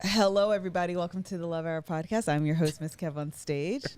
Hello, everybody. Welcome to the Love Hour podcast. I'm your host, MrsKevOnStage.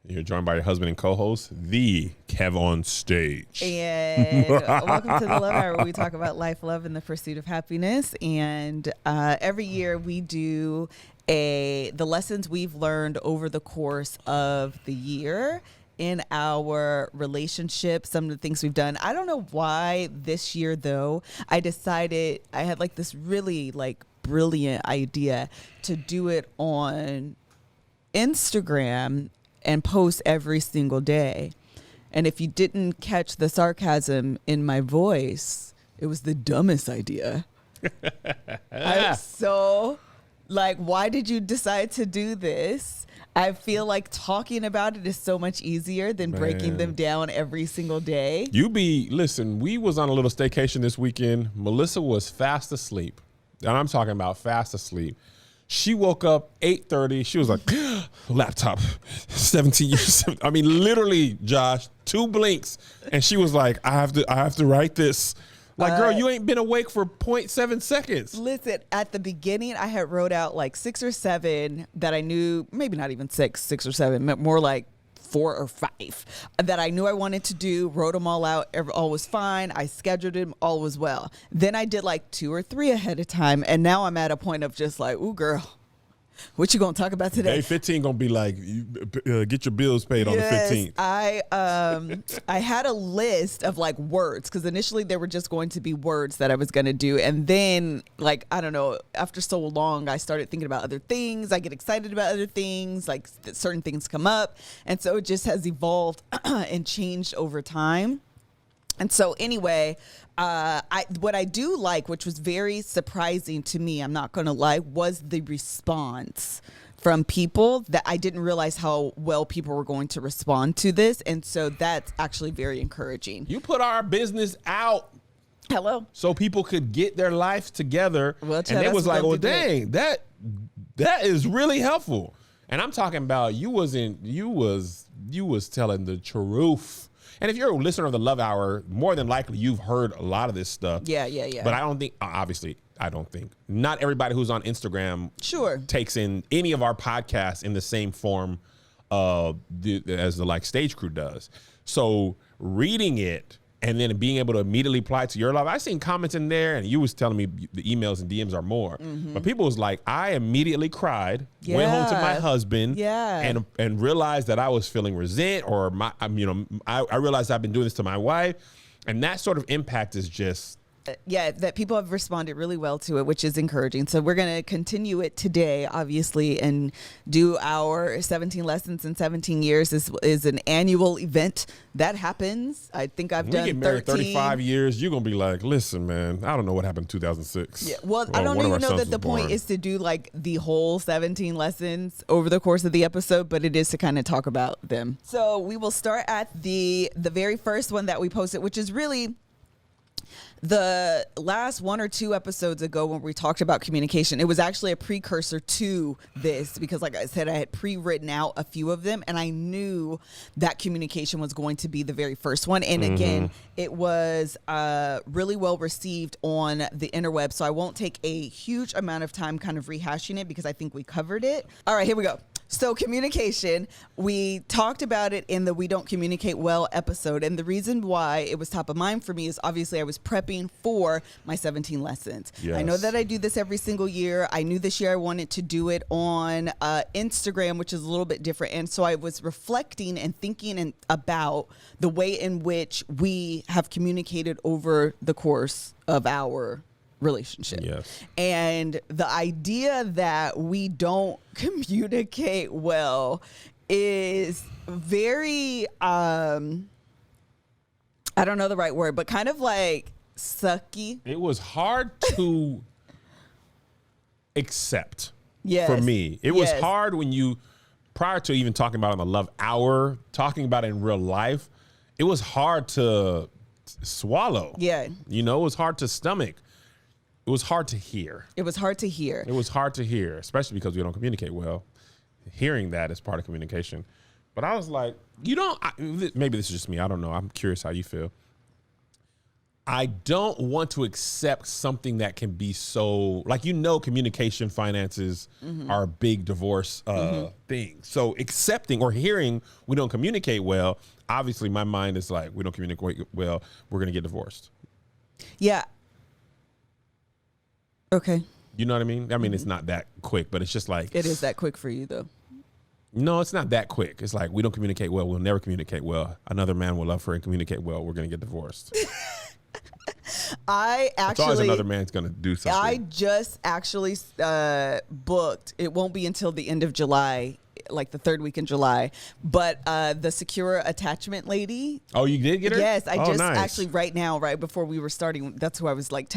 You're joined by your husband and co-host, the KevOnStage. And welcome to the Love Hour, where we talk about life, love, and the pursuit of happiness. And every year we do the lessons we've learned over the course of the year in our relationship, some of the things we've done. I don't know why this year, though, I decided I had like this really like brilliant idea to do it on Instagram and post every single day. And if you didn't catch the sarcasm in my voice, it was the dumbest idea. I was so like, why did you decide to do this? I feel like talking about it is so much easier than breaking them down every single day. Listen, we was on a little staycation this weekend. Melissa was fast asleep. And I'm talking about fast asleep. She woke up 8:30. She was like, laptop, 17 years. I mean, literally, Josh, 2 blinks. And she was like, I have to write this. Like, girl, you ain't been awake for 0.7 seconds. Listen, at the beginning, I had wrote out like 6 or 7 that I knew, maybe not even 6 or 7, but more like 4 or 5 that I knew I wanted to do, wrote them all out. All was fine. I scheduled them. All was well. Then I did like 2 or 3 ahead of time. And now I'm at a point of just like, ooh, girl, what you going to talk about today? Day 15 going to be like, get your bills paid on the 15th. I had a list of like words, because initially they were just going to be words that I was going to do. And then, like, I don't know, after so long, I started thinking about other things. I get excited about other things, like certain things come up. And so it just has evolved and changed over time. And so anyway, what I do like, which was very surprising to me, I'm not going to lie, was the response from people that I didn't realize how well people were going to respond to this. And so that's actually very encouraging. You put our business out. Hello. So people could get their life together. Well, and it was like, well, dang, that is really helpful. And I'm talking about you was telling the truth. And if you're a listener of the Love Hour, more than likely you've heard a lot of this stuff. Yeah. But I don't think, not everybody who's on Instagram takes in any of our podcasts in the same form as the like stage crew does. So reading it and then being able to immediately apply to your life. I seen comments in there, and you was telling me the emails and DMs are more. Mm-hmm. But people was like, I immediately cried, went home to my husband, and realized that I was feeling resent, or I realized I've been doing this to my wife, and that sort of impact is just. That people have responded really well to it, which is encouraging. So we're going to continue it today, obviously, and do our 17 lessons in 17 years. This is an annual event that happens. I think I've done 13. We get married 35 years. You're going to be like, listen, man, I don't know what happened in 2006. Yeah, well, I don't even know that the point is to do like the whole 17 lessons over the course of the episode, but it is to kind of talk about them. So we will start at the very first one that we posted, which is really the last 1 or 2 episodes ago when we talked about communication. It was actually a precursor to this because, like I said, I had pre-written out a few of them, and I knew that communication was going to be the very first one. And again, it was really well received on the interweb, so I won't take a huge amount of time kind of rehashing it because I think we covered it. All right, here we go. So communication, we talked about it in the We Don't Communicate Well episode. And the reason why it was top of mind for me is obviously I was prepping for my 17 lessons. Yes. I know that I do this every single year. I knew this year I wanted to do it on Instagram, which is a little bit different. And so I was reflecting and thinking about the way in which we have communicated over the course of our relationship. Yes. And the idea that we don't communicate well is very I don't know the right word, but kind of like sucky. It was hard to accept for me. It was hard when you, prior to even talking about it on the Love Hour, talking about it in real life, it was hard to swallow. Yeah. It was hard to stomach. It was hard to hear. It was hard to hear. It was hard to hear, especially because we don't communicate well. Hearing that is part of communication. But I was like, maybe this is just me. I don't know. I'm curious how you feel. I don't want to accept something that can be so, like, communication finances are a big divorce thing. So accepting or hearing we don't communicate well, obviously my mind is like, we don't communicate well, we're going to get divorced. Yeah. Okay. You know what I mean? I mean, it's not that quick, but it's just like. It is that quick for you, though. No, it's not that quick. It's like, we don't communicate well. We'll never communicate well. Another man will love her and communicate well. We're going to get divorced. It's always another man's going to do something. I just actually booked. It won't be until the end of July, like the third week in July. But the secure attachment lady. Oh, you did get her? Yes, I just nice. actually right now, right before we were starting, that's who I was like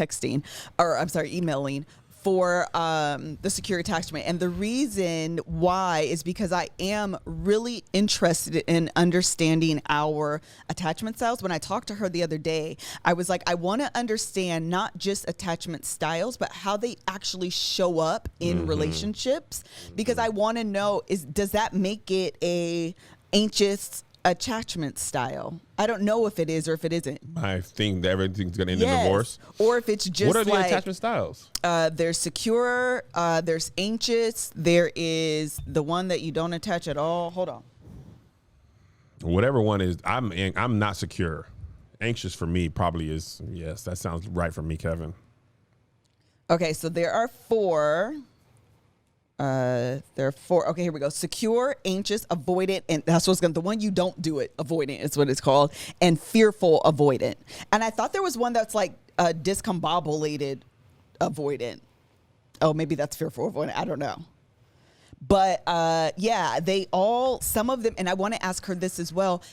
emailing for the secure attachment. And the reason why is because I am really interested in understanding our attachment styles. When I talked to her the other day, I was like, I want to understand not just attachment styles, but how they actually show up in relationships. Because I want to know, does that make it a anxious attachment style? I don't know if it is or if it isn't. I think that everything's going to end in divorce. Or if it's just what are the attachment styles? There's secure, there's anxious, there is the one that you don't attach at all. Hold on. Whatever one is, I'm not secure. Anxious for me probably is, yes, that sounds right for me, Kevin. Okay, so there are four. Okay, here we go. Secure, anxious, avoidant, and that's what's the one you don't do it. Avoidant is what it's called, and fearful avoidant. And I thought there was one that's like discombobulated avoidant. Oh, maybe that's fearful avoidant. I don't know. But yeah, some of them, and I want to ask her this as well.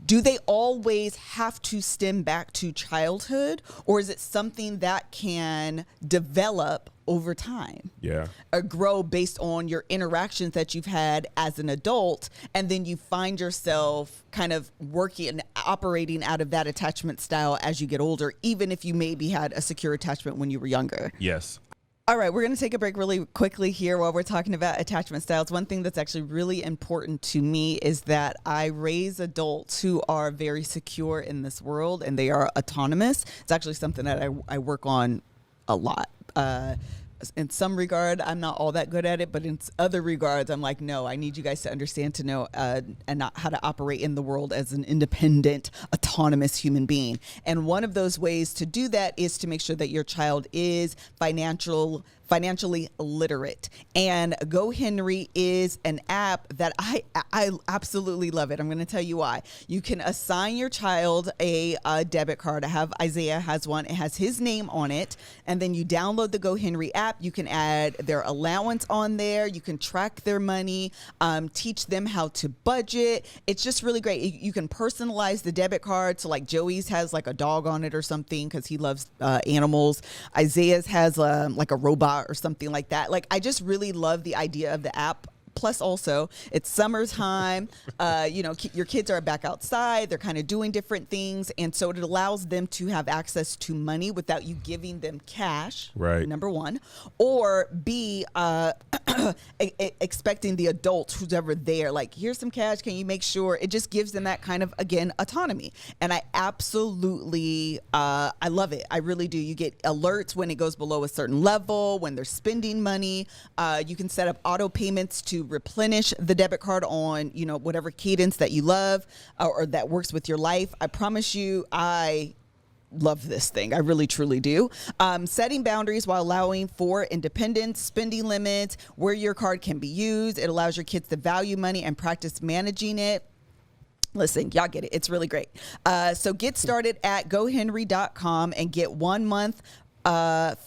Do they always have to stem back to childhood, or is it something that can develop over time? Yeah. Or grow based on your interactions that you've had as an adult, and then you find yourself kind of working and operating out of that attachment style as you get older, even if you maybe had a secure attachment when you were younger? Yes. All right, we're going to take a break really quickly here while we're talking about attachment styles. One thing that's actually really important to me is that I raise adults who are very secure in this world and they are autonomous. It's actually something that I work on a lot. In some regard, I'm not all that good at it, but in other regards, I'm like, no, I need you guys to understand, to know, and not how to operate in the world as an independent, autonomous human being. And one of those ways to do that is to make sure that your child is financially literate. And GoHenry is an app that I absolutely love it. I'm going to tell you why. You can assign your child a debit card. Isaiah has one. It has his name on it. And then you download the GoHenry app. You can add their allowance on there. You can track their money, teach them how to budget. It's just really great. You can personalize the debit card. So like Joey's has like a dog on it or something because he loves animals. Isaiah's has like a robot or something like that. Like, I just really love the idea of the app. Plus, also, it's summertime. Your kids are back outside. They're kind of doing different things. And so it allows them to have access to money without you giving them cash, right? Number one. Or B, expecting the adult who's ever there, like, here's some cash. Can you make sure? It just gives them that kind of, again, autonomy. And I absolutely, I love it. I really do. You get alerts when it goes below a certain level, when they're spending money. You can set up auto payments to replenish the debit card on, whatever cadence that you love or that works with your life. I promise you, I love this thing. I really, truly do. Setting boundaries while allowing for independence, spending limits, where your card can be used. It allows your kids to value money and practice managing it. Listen, y'all get it. It's really great. So get started at GoHenry.com and get 1 month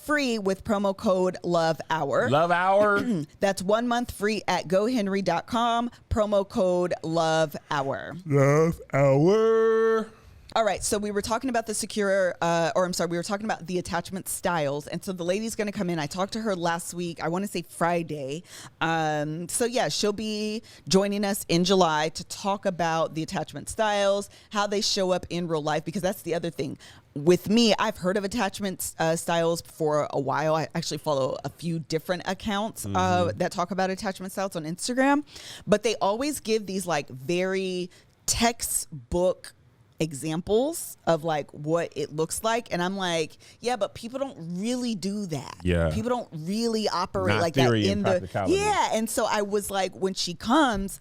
free with promo code LOVEHOUR. Love Hour. That's 1 month free at GoHenry.com. Promo code LOVEHOUR. Love Hour. All right, so we were talking about the we were talking about the attachment styles. And so the lady's going to come in. I talked to her last week, I want to say Friday. So yeah, she'll be joining us in July to talk about the attachment styles, how they show up in real life, because that's the other thing. With me, I've heard of attachment styles for a while. I actually follow a few different accounts that talk about attachment styles on Instagram, but they always give these like very textbook examples of like what it looks like, and I'm like, yeah, but people don't really do that. Yeah, people don't really operate Not like that in the practicality. And so I was like, when she comes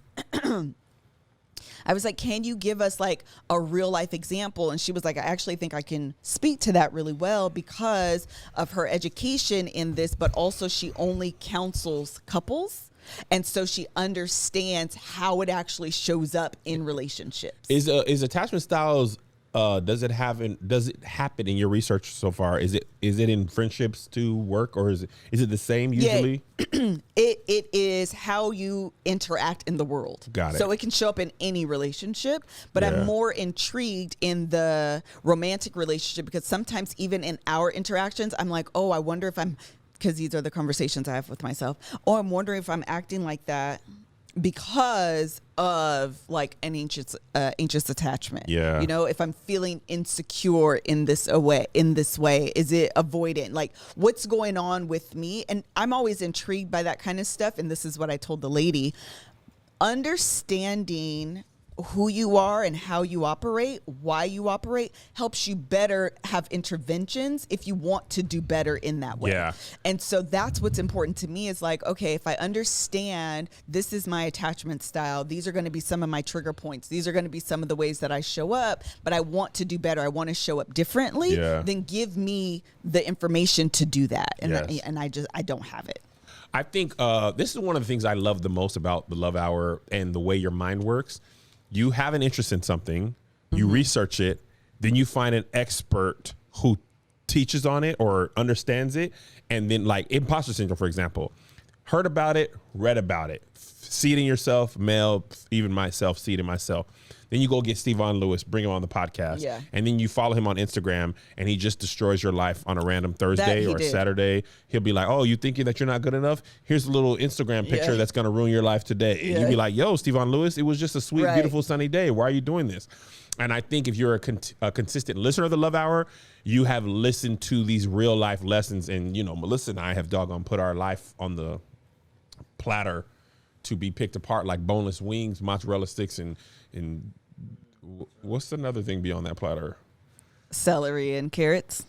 I was like, can you give us like a real life example? And she was like, I actually think I can speak to that really well because of her education in this, but also she only counsels couples. And so she understands how it actually shows up in relationships. Is attachment styles, does it happen in your research so far? Is it in friendships to work, or is it the same usually? Yeah, it is how you interact in the world. Got it. So it can show up in any relationship, but I'm more intrigued in the romantic relationship because sometimes even in our interactions, I'm like, oh, I wonder if because these are the conversations I have with myself. Oh, I'm wondering if I'm acting like that because of like an anxious attachment. Yeah. You know, if I'm feeling insecure in this way, is it avoidant? Like, what's going on with me? And I'm always intrigued by that kind of stuff. And this is what I told the lady. Understanding who you are and how you operate, why you operate, helps you better have interventions if you want to do better in that way. Yeah. And so that's what's important to me is like, okay, if I understand this is my attachment style, these are going to be some of my trigger points. These are going to be some of the ways that I show up, but I want to do better. I want to show up differently. Then give me the information to do that. And, I don't have it. I think this is one of the things I love the most about the Love Hour and the way your mind works. You have an interest in something, you research it, then you find an expert who teaches on it or understands it. And then like imposter syndrome, for example, heard about it, read about it, see it in yourself, male, even myself, see it in myself. Then you go get Stevon Lewis, bring him on the podcast. Yeah. And then you follow him on Instagram and he just destroys your life on a random Thursday or Saturday. He'll be like, oh, you thinking that you're not good enough? Here's a little Instagram picture that's going to ruin your life today. And you'll be like, yo, Stevon Lewis, it was just a sweet, beautiful, sunny day. Why are you doing this? And I think if you're a consistent listener of the Love Hour, you have listened to these real life lessons. And, you know, Melissa and I have doggone put our life on the platter to be picked apart like boneless wings, mozzarella sticks, and what's another thing beyond that platter? Celery and carrots.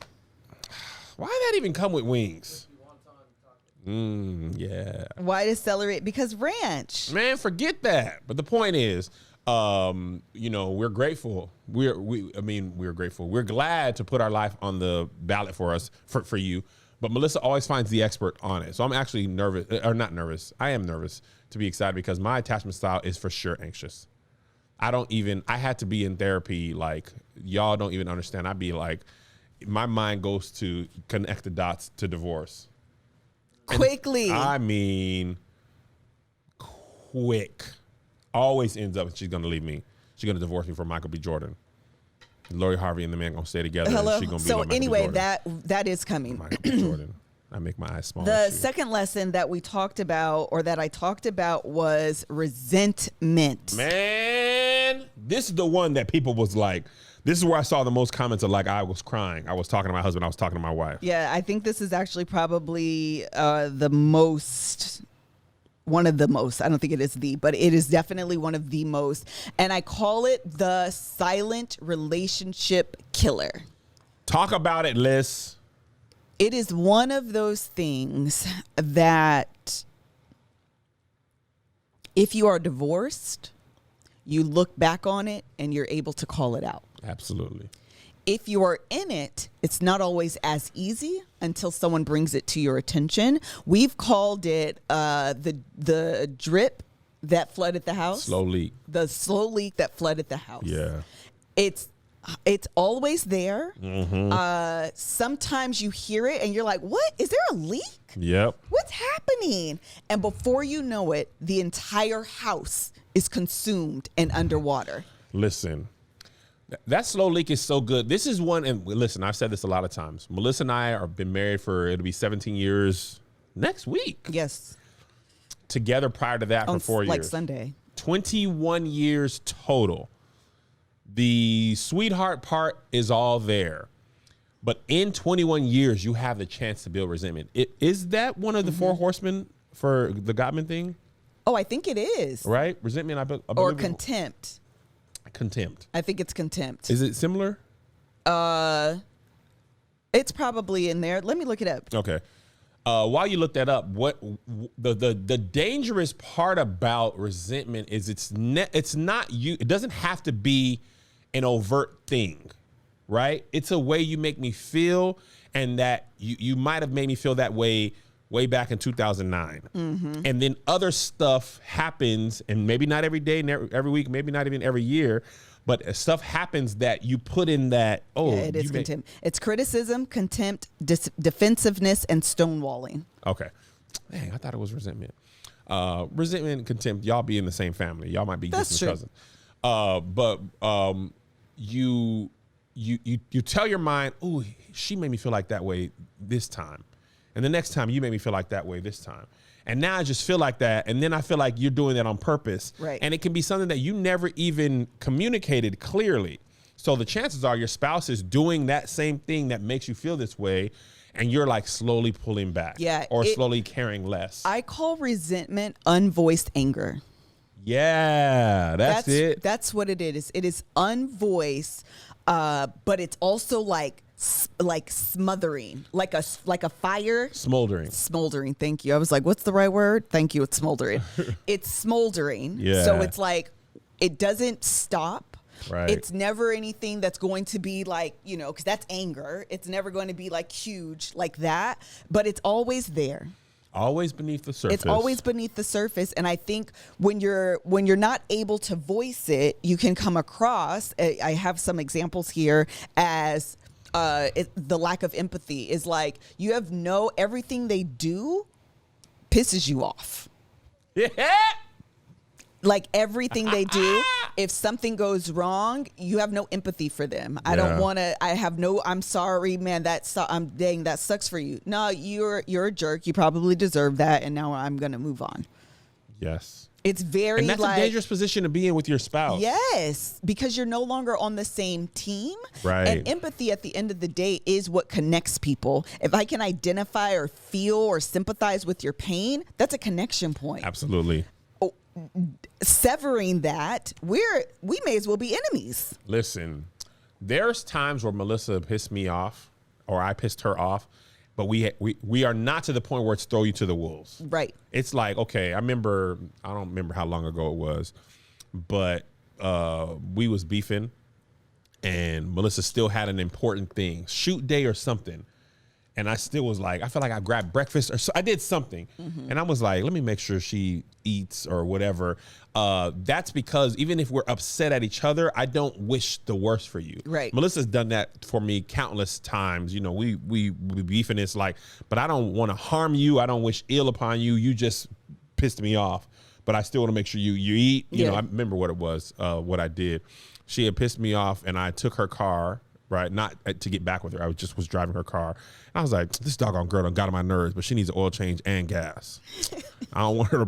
Why did that even come with wings? Yeah. Why does celery? Because ranch. Man, forget that. But the point is, you know, we're grateful. We're grateful. We're glad to put our life on the ballot for us, for you. But Melissa always finds the expert on it. So I'm actually nervous, or not nervous. I am nervous to be excited because my attachment style is for sure anxious. I had to be in therapy. Like, y'all don't even understand. I'd be like, my mind goes to connect the dots to divorce. Quickly. I mean, quick. Always ends up, she's going to leave me. She's going to divorce me from Michael B. Jordan. Lori Harvey and the man going to stay together. Hello. And she gonna be so like anyway, that is coming. Michael B. Jordan. I make my eyes small. The second lesson that we talked about, or that I talked about, was resentment. Man, this is the one that people was like, this is where I saw the most comments of like, I was crying. I was talking to my husband. I was talking to my wife. Yeah, I think this is actually probably one of the most. I don't think it is but it is definitely one of the most. And I call it the silent relationship killer. Talk about it, Liz. It is one of those things that if you are divorced, you look back on it and you're able to call it out. Absolutely. If you are in it, it's not always as easy until someone brings it to your attention. We've called it the drip that flooded the house. Slow leak. The slow leak that flooded the house. Yeah. It's always there. Sometimes you hear it and you're like, what? Is there a leak? Yep. What's happening? And before you know it, the entire house is consumed and underwater. Listen, that slow leak is so good. This is one, and listen, I've said this a lot of times. Melissa and I have been married it'll be 17 years next week. Yes. Together prior to that for 4 years. Like Sunday. 21 years total. The sweetheart part is all there. But in 21 years, you have the chance to build resentment. Is that one of the four horsemen for the Gottman thing? Oh, I think it is. Right? Resentment, I believe. Or contempt. Contempt. I think it's contempt. Is it similar? It's probably in there. Let me look it up. Okay. While you look that up, what the dangerous part about resentment is it's not you. It doesn't have to be an overt thing, right? It's a way you make me feel, and that you might have made me feel that way back in 2009. Mm-hmm. And then other stuff happens, and maybe not every day, every week, maybe not even every year, but stuff happens that you put in that, it is contempt. It's criticism, contempt, defensiveness, and stonewalling. Okay. Dang, I thought it was resentment. Resentment and contempt, y'all be in the same family. Y'all might be distant cousins. But you tell your mind, ooh, she made me feel like that way this time. And the next time you made me feel like that way this time. And now I just feel like that. And then I feel like you're doing that on purpose. Right. And it can be something that you never even communicated clearly. So the chances are your spouse is doing that same thing that makes you feel this way. And you're like slowly pulling back. Yeah. Or slowly caring less. I call resentment unvoiced anger. Yeah, that's it. That's what it is. It is unvoiced, but it's also like smothering, like a fire. Smoldering. Thank you. I was like, what's the right word? Thank you. It's smoldering. It's smoldering. Yeah. So it's like, it doesn't stop. Right. It's never anything that's going to be like, because that's anger. It's never going to be like huge like that, but it's always there. Always beneath the surface. It's always beneath the surface. And I think when you're not able to voice it, you can come across, I have some examples here, as the lack of empathy is like, you have everything they do pisses you off. Yeah. Like everything they do, if something goes wrong, you have no empathy for them. I don't want to, I'm sorry, man, that sucks for you. No, you're a jerk. You probably deserve that. And now I'm going to move on. Yes. It's very, and that's a dangerous position to be in with your spouse. Yes, because you're no longer on the same team. Right. And empathy at the end of the day is what connects people. If I can identify or feel or sympathize with your pain, that's a connection point. Absolutely. Severing that, we may as well be enemies. Listen, there's times where Melissa pissed me off, or I pissed her off, but we are not to the point where it's throw you to the wolves. Right. It's like, okay, I don't remember how long ago it was, but we was beefing, and Melissa still had an important thing, shoot day or something. And I still was like, I feel like I grabbed breakfast or so I did something. Mm-hmm. And I was like, let me make sure she eats or whatever. That's because even if we're upset at each other, I don't wish the worst for you. Right. Melissa's done that for me countless times. We beef, and it's like, but I don't want to harm you. I don't wish ill upon you. You just pissed me off. But I still want to make sure you eat. You know, I remember what it was, what I did. She had pissed me off, and I took her car. Right, not to get back with her. I was driving her car. And I was like, this doggone girl done got on my nerves, but she needs an oil change and gas. I don't want her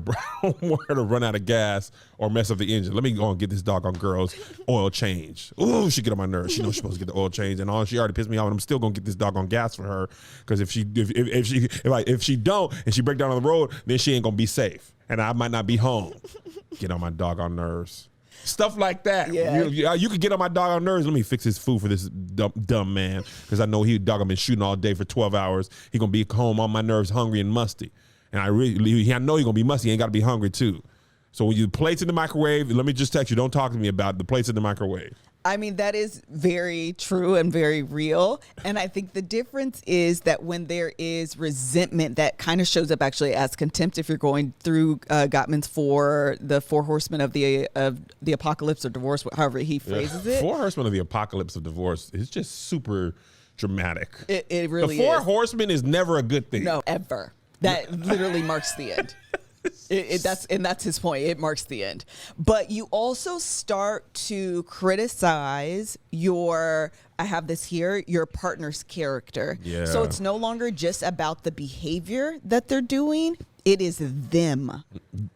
to run out of gas or mess up the engine. Let me go and get this doggone girl's oil change. Ooh, she get on my nerves. She knows she's supposed to get the oil change, and she already pissed me off. And I'm still gonna get this doggone gas for her, because if she don't and she break down on the road, then she ain't gonna be safe, and I might not be home. Get on my doggone nerves. Stuff like that. Yeah. You could get on my dog on nerves. Let me fix his food for this dumb man, because I know I've been shooting all day for 12 hours. He gonna be home on my nerves, hungry and musty. And I know he gonna be musty. He ain't gotta be hungry too. So when you plates in the microwave, let me just text you. Don't talk to me about the plates in the microwave. I mean, that is very true and very real. And I think the difference is that when there is resentment, that kind of shows up actually as contempt. If you're going through Gottman's the four horsemen of the apocalypse or divorce, however he phrases it. Four horsemen of the apocalypse of divorce is just super dramatic. It really is. The four horsemen is never a good thing. No, ever. That literally marks the end. That's his point. It marks the end. But you also start to criticize your partner's character. Yeah. So it's no longer just about the behavior that they're doing. It is them.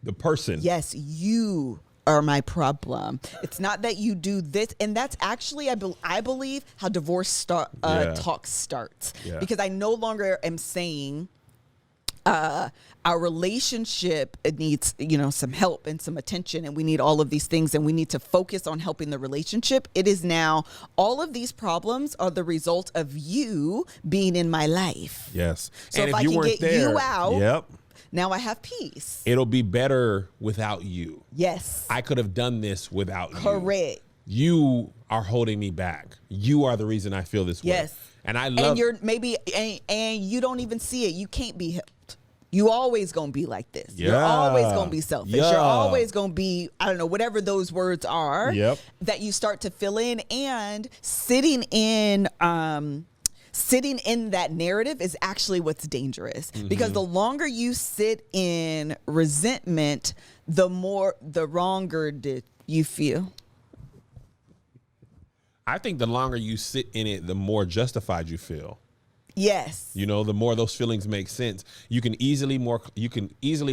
The person. Yes, you are my problem. It's not that you do this. And that's actually, I believe, how divorce talk starts. Yeah. Because I no longer am saying, our relationship needs, some help and some attention, and we need all of these things, and we need to focus on helping the relationship. It is now all of these problems are the result of you being in my life. Yes. So and if I can get you out, yep, now I have peace. It'll be better without you. Yes. I could have done this without you. Correct. You are holding me back. You are the reason I feel this way. Yes. And I love. And you're maybe, and you don't even see it. You can't be helped. You always gonna be like this. Yeah. You're always gonna be selfish. Yeah. You're always gonna be, I don't know, whatever those words are. Yep. That you start to fill in, and sitting in that narrative is actually what's dangerous, because the longer you sit in resentment, the wronger you feel. I think the longer you sit in it, the more justified you feel. Yes. The more those feelings make sense. You can easily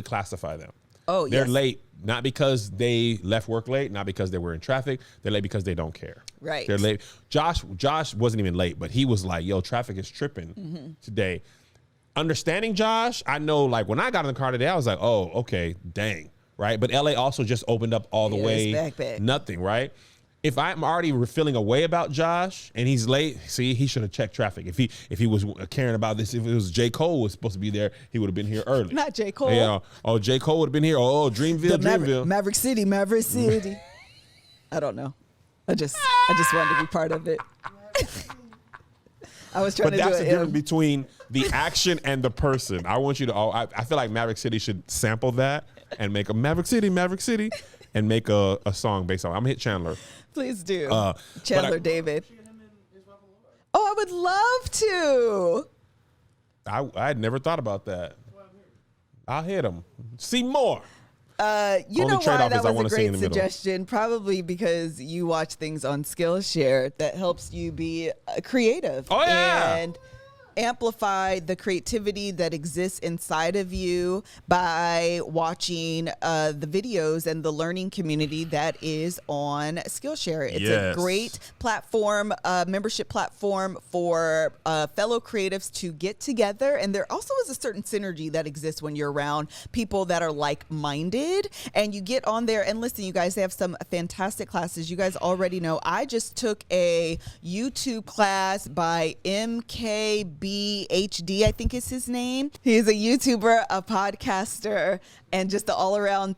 classify them. Oh, They're yes. late, not because they left work late, not because they were in traffic. They're late because they don't care. Right. They're late. Josh wasn't even late, but he was like, yo, traffic is tripping today. Understanding Josh, I know, like, when I got in the car today, I was like, oh, okay, dang, right? But LA also just opened up all the way. Back. Nothing, right? If I'm already feeling a way about Josh and he's late, see, he should have checked traffic. If he was caring about this, if it was J. Cole was supposed to be there, he would have been here early. Not J. Cole. Yeah. Oh, J. Cole would have been here. Oh, Dreamville. Maverick City. I don't know. I just wanted to be part of it. I was trying to do it. But that's the difference between the action and the person. I want you to. I feel like Maverick City should sample that and make a Maverick City, and make a song based on it. I'm gonna hit Chandler. Please do. Chandler David. Oh, I would love to. I had never thought about that. I'll hit him. See more. You know why that was a great suggestion? Probably because you watch things on SkillShare that helps you be creative. Oh, yeah. And amplify the creativity that exists inside of you by watching the videos and the learning community that is on SkillShare. It's a great platform, membership platform for fellow creatives to get together. And there also is a certain synergy that exists when you're around people that are like-minded, and you get on there and listen. You guys, they have some fantastic classes. You guys already know I just took a YouTube class by MKBHD, I think is his name. He's a YouTuber, a podcaster, and just an all-around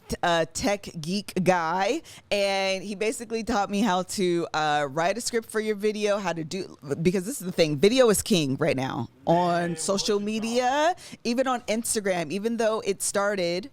tech geek guy. And he basically taught me how to write a script for your video, how to do, because this is the thing, video is king right now on social media, even on Instagram, even though it started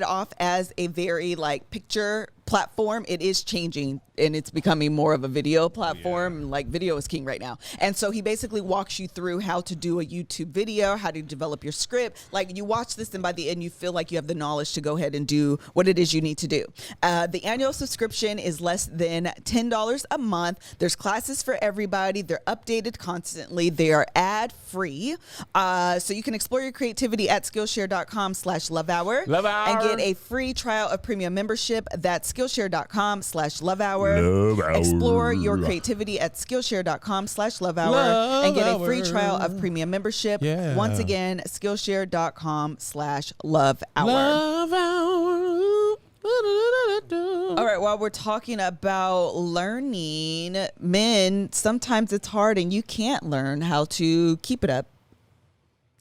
off as a very like picture platform, it is changing and it's becoming more of a video platform. Yeah. Like video is king right now. And so he basically walks you through how to do a YouTube video, how to develop your script. Like you watch this and by the end you feel like you have the knowledge to go ahead and do what it is you need to do. The annual subscription is less than $10 a month. There's classes for everybody. They're updated constantly. They are ad free. So you can explore your creativity at Skillshare.com/lovehour and get a free trial of premium membership. That's Skillshare.com/lovehour. Explore your creativity at Skillshare.com/lovehour and get a free trial of premium membership. Yeah. Once again, Skillshare.com/lovehour. All right, while we're talking about learning, men, sometimes it's hard and you can't learn how to keep it up.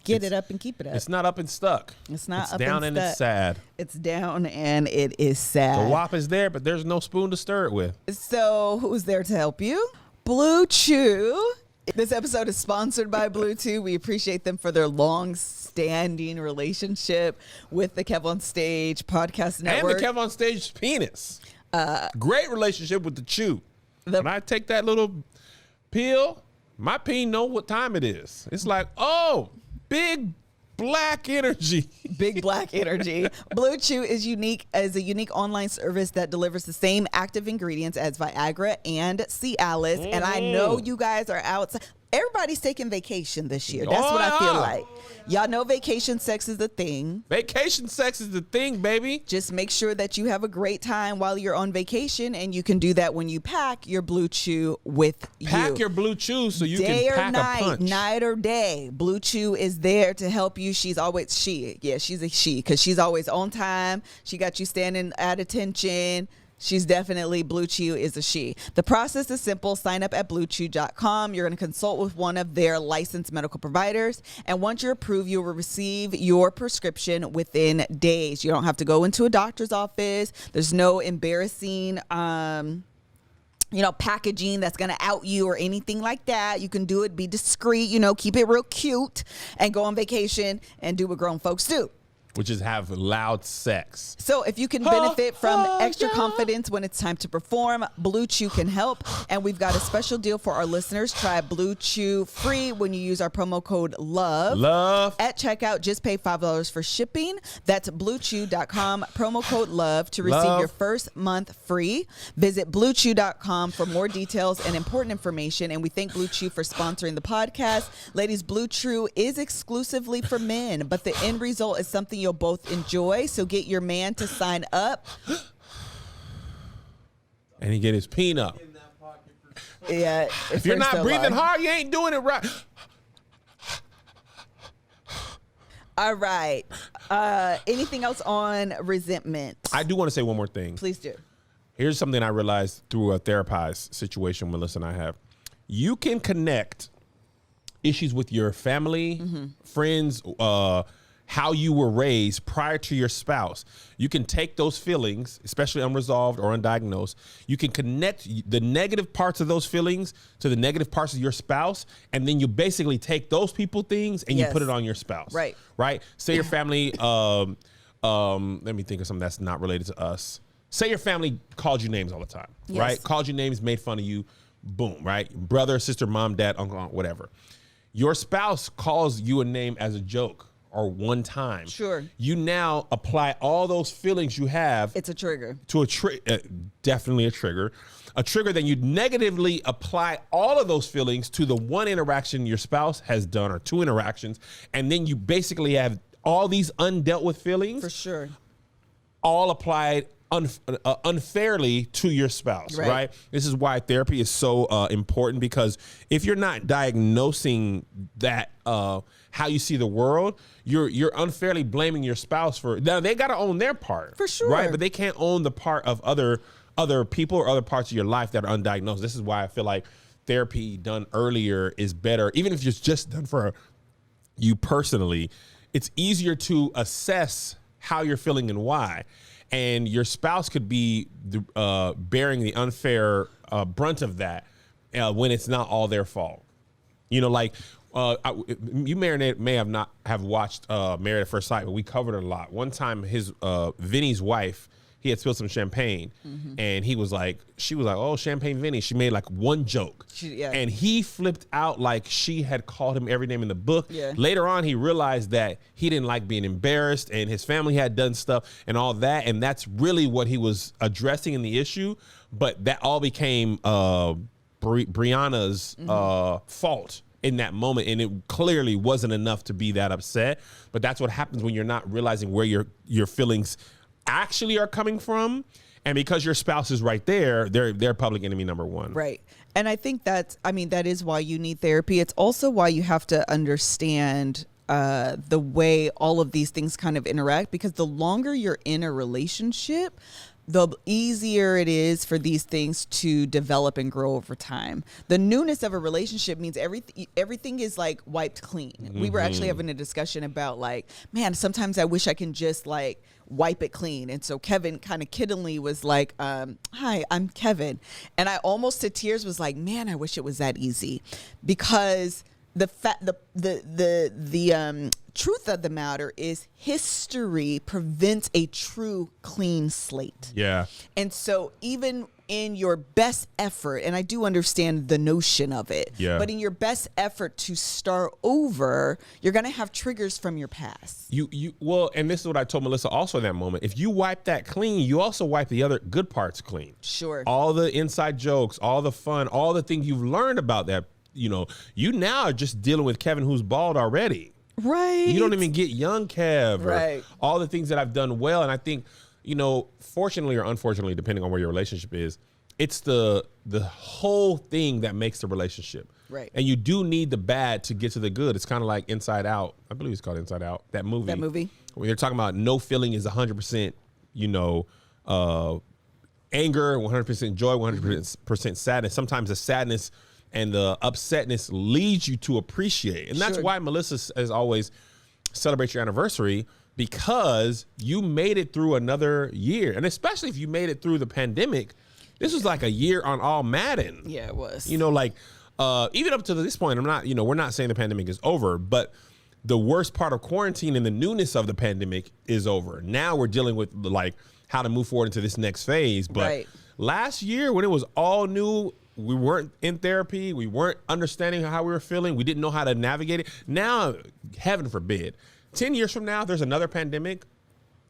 Get it up and keep it up. It's not up and stuck. It's not up down and it's sad. It's down and it is sad. The WAP is there, but there's no spoon to stir it with. So who's there to help you? Blue Chew. This episode is sponsored by Blue Chew. We appreciate them for their long-standing relationship with the KevOnStage podcast network. And the KevOnStage penis. Great relationship with the chew. When I take that little pill, my peen know what time it is. It's like, oh, big black energy. Big black energy. Blue Chew is a unique online service that delivers the same active ingredients as Viagra and Cialis. And I know you guys are outside. everybody's taking vacation this year. That's what I feel like. Y'all know vacation sex is the thing. Vacation sex is the thing, baby. Just make sure that you have a great time while you're on vacation, and you can do that when you pack your Blue Chew with you. Pack your Blue Chew so you day can pack or a punch. Night or day, Blue Chew is there to help you. She's always she's a she because she's always on time. She got you standing at attention. She's definitely, Blue Chew is a she. The process is simple. Sign up at bluechew.com. You're going to consult with one of their licensed medical providers. And once you're approved, you will receive your prescription within days. You don't have to go into a doctor's office. There's no embarrassing, packaging that's going to out you or anything like that. You can do it, be discreet, keep it real cute, and go on vacation and do what grown folks do. Which is have loud sex. So if you can benefit from extra confidence when it's time to perform, Blue Chew can help. And we've got a special deal for our listeners. Try Blue Chew free when you use our promo code LOVE. At checkout, just pay $5 for shipping. That's bluechew.com, promo code LOVE to receive your first month free. Visit bluechew.com for more details and important information. And we thank Blue Chew for sponsoring the podcast. Ladies, Blue Chew is exclusively for men, but the end result is something you'll both enjoy. So get your man to sign up. And he get his peanut. Yeah. If you're not breathing hard, you ain't doing it right. All right. Anything else on resentment? I do want to say one more thing. Please do. Here's something I realized through a therapized situation Melissa and I have. You can connect issues with your family, friends, how you were raised prior to your spouse. You can take those feelings, especially unresolved or undiagnosed. You can connect the negative parts of those feelings to the negative parts of your spouse. And then you basically take those people things and you put it on your spouse. Right. Right. Say your family, let me think of something that's not related to us. Say your family called you names all the time, right? Called you names, made fun of you. Boom. Right. Brother, sister, mom, dad, uncle, aunt, whatever. Your spouse calls you a name as a joke or one time. Sure. You now apply all those feelings you have. It's a trigger. To a definitely a trigger. A trigger, then you negatively apply all of those feelings to the one interaction your spouse has done or two interactions. And then you basically have all these undealt with feelings. For sure. All applied unfairly to your spouse, right? This is why therapy is so important, because if you're not diagnosing that how you see the world, you're unfairly blaming your spouse for. Now they got to own their part, for sure, right? But they can't own the part of other people or other parts of your life that are undiagnosed. This is why I feel like therapy done earlier is better, even if it's just done for you personally. It's easier to assess how you're feeling and why. And your spouse could be bearing the unfair brunt of that when it's not all their fault. You know, like you may have not have watched Married at First Sight, but we covered it a lot. One time, Vinny's wife, he had spilled some champagne, and she was like, "Oh, champagne Vinny." She made like one joke, and he flipped out like she had called him every name in the book. Later on, he realized that he didn't like being embarrassed, and his family had done stuff and all that, and that's really what he was addressing in the issue. But that all became Brianna's fault in that moment, and it clearly wasn't enough to be that upset. But that's what happens when you're not realizing where your feelings actually are coming from, and because your spouse is right there, they're public enemy number one. Right. And I think that is why you need therapy. It's also why you have to understand the way all of these things kind of interact, because the longer you're in a relationship, the easier it is for these things to develop and grow over time. The newness of a relationship means everything is like wiped clean. We were actually having a discussion about like, man, sometimes I wish I can just like wipe it clean. And so Kevin kind of kiddingly was like, hi, I'm Kevin. And I almost to tears was like, man, I wish it was that easy, because the truth of the matter is history prevents a true clean slate. Yeah. And so even in your best effort, and I do understand the notion of it, but in your best effort to start over, you're going to have triggers from your past. Well, and this is what I told Melissa also in that moment. If you wipe that clean, you also wipe the other good parts clean. Sure. All the inside jokes, all the fun, all the things you've learned about you now are just dealing with Kevin who's bald already. Right. You don't even get young Kev. Right. All the things that I've done well. And I think, fortunately or unfortunately, depending on where your relationship is, it's the whole thing that makes the relationship. Right. And you do need the bad to get to the good. It's kind of like Inside Out. I believe it's called Inside Out. That movie. When they're talking about no feeling is 100%, anger, 100% joy, 100% sadness. Sometimes the sadness and the upsetness leads you to appreciate. And that's why Melissa says always celebrate your anniversary, because you made it through another year. And especially if you made it through the pandemic, this was like a year on all Madden. Yeah, it was. Even up to this point, we're not saying the pandemic is over, but the worst part of quarantine and the newness of the pandemic is over. Now we're dealing with how to move forward into this next phase. But last year, when it was all new, we weren't in therapy. We weren't understanding how we were feeling. We didn't know how to navigate it. Now, heaven forbid, 10 years from now, there's another pandemic.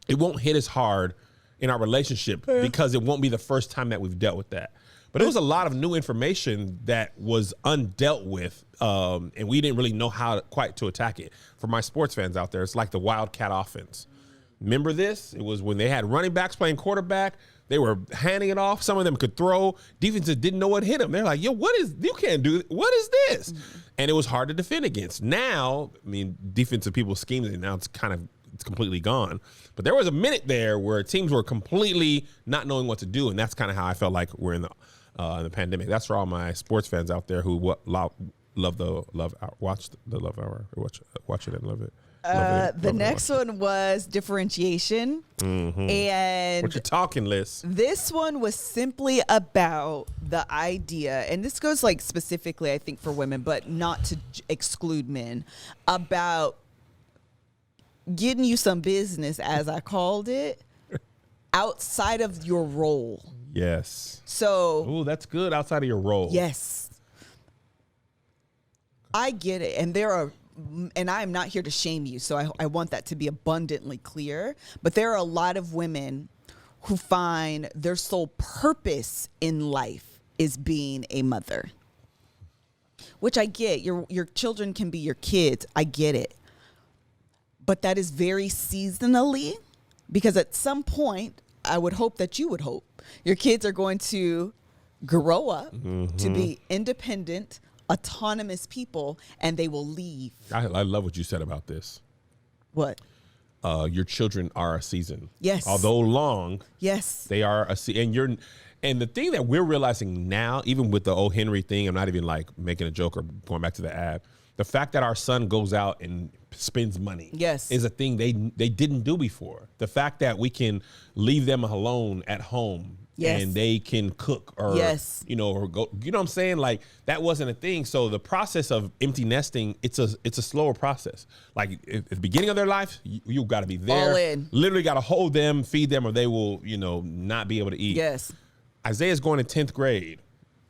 It won't hit as hard in our relationship because it won't be the first time that we've dealt with that. But it was a lot of new information that was undealt with, and we didn't really know how quite to attack it. For my sports fans out there, it's like the Wildcat offense. Remember this? It was when they had running backs playing quarterback. They were handing it off. Some of them could throw. Defenses didn't know what hit them. They're like, yo, you can't do it. What is this? Mm-hmm. And it was hard to defend against. Now, defensive people scheming, and now it's completely gone. But there was a minute there where teams were completely not knowing what to do. And that's kind of how I felt like we're in the pandemic. That's for all my sports fans out there who watch the Love Hour, watch it and love it. The next one was Differentiation. Mm-hmm. And what you talking, Liz? This one was simply about the idea, and this goes specifically, I think, for women, but not to exclude men, about getting you some business, as I called it, outside of your role. Yes. So, that's good. Outside of your role. Yes. I get it. And I am not here to shame you, so I want that to be abundantly clear. But there are a lot of women who find their sole purpose in life is being a mother, which I get. Your children can be your kids. I get it. But that is very seasonally, because at some point, I would hope that you would hope your kids are going to grow up to be independent, autonomous people, and they will leave. I love what you said about this. What? Your children are a season. Yes. Although long. Yes. They are a season. And the thing that we're realizing now, even with the GoHenry thing, I'm not even making a joke or going back to the ad. The fact that our son goes out and spends money is a thing they didn't do before. The fact that we can leave them alone at home. Yes. And they can cook or, or go, you know what I'm saying? That wasn't a thing. So the process of empty nesting, it's a slower process. At the beginning of their life, you got to be there. All in. Literally got to hold them, feed them, or they will, not be able to eat. Yes. Isaiah's going to 10th grade.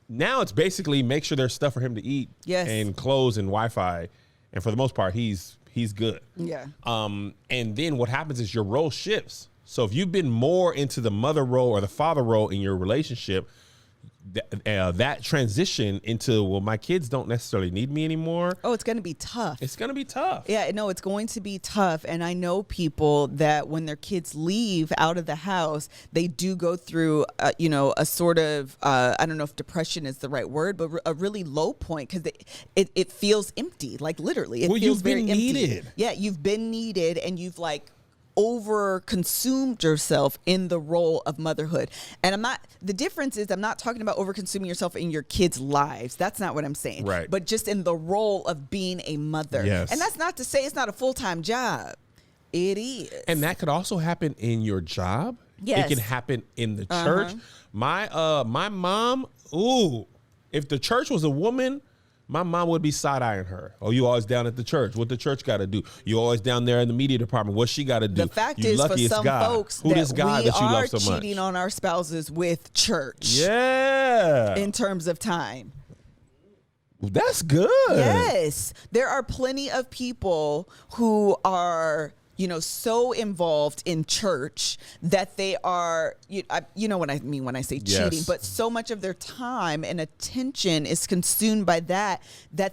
Now it's basically make sure there's stuff for him to eat. Yes. And clothes and Wi-Fi. And for the most part, he's good. Yeah. And then what happens is your role shifts. So if you've been more into the mother role or the father role in your relationship, that transition into, well, my kids don't necessarily need me anymore. Oh, it's going to be tough. It's going to be tough. Yeah, no, it's going to be tough. And I know people that when their kids leave out of the house, they do go through, a sort of, I don't know if depression is the right word, but a really low point, because it feels empty, literally. It feels very empty. You've been needed. Yeah, you've been needed, and you've over consumed yourself in the role of motherhood. And the difference is I'm not talking about over consuming yourself in your kids' lives. That's not what I'm saying. Right. But just in the role of being a mother. Yes. And that's not to say it's not a full-time job. It is. And that could also happen in your job. Yes. It can happen in the church. My mom, if the church was a woman, my mom would be side-eyeing her. Oh, you always down at the church. What the church got to do? You always down there in the media department. What she got to do? The fact is, for some folks, who this guy that you love so much? We are cheating on our spouses with church. Yeah. In terms of time. That's good. Yes. There are plenty of people who are so involved in church that they are, you know what I mean when I say cheating, but so much of their time and attention is consumed by that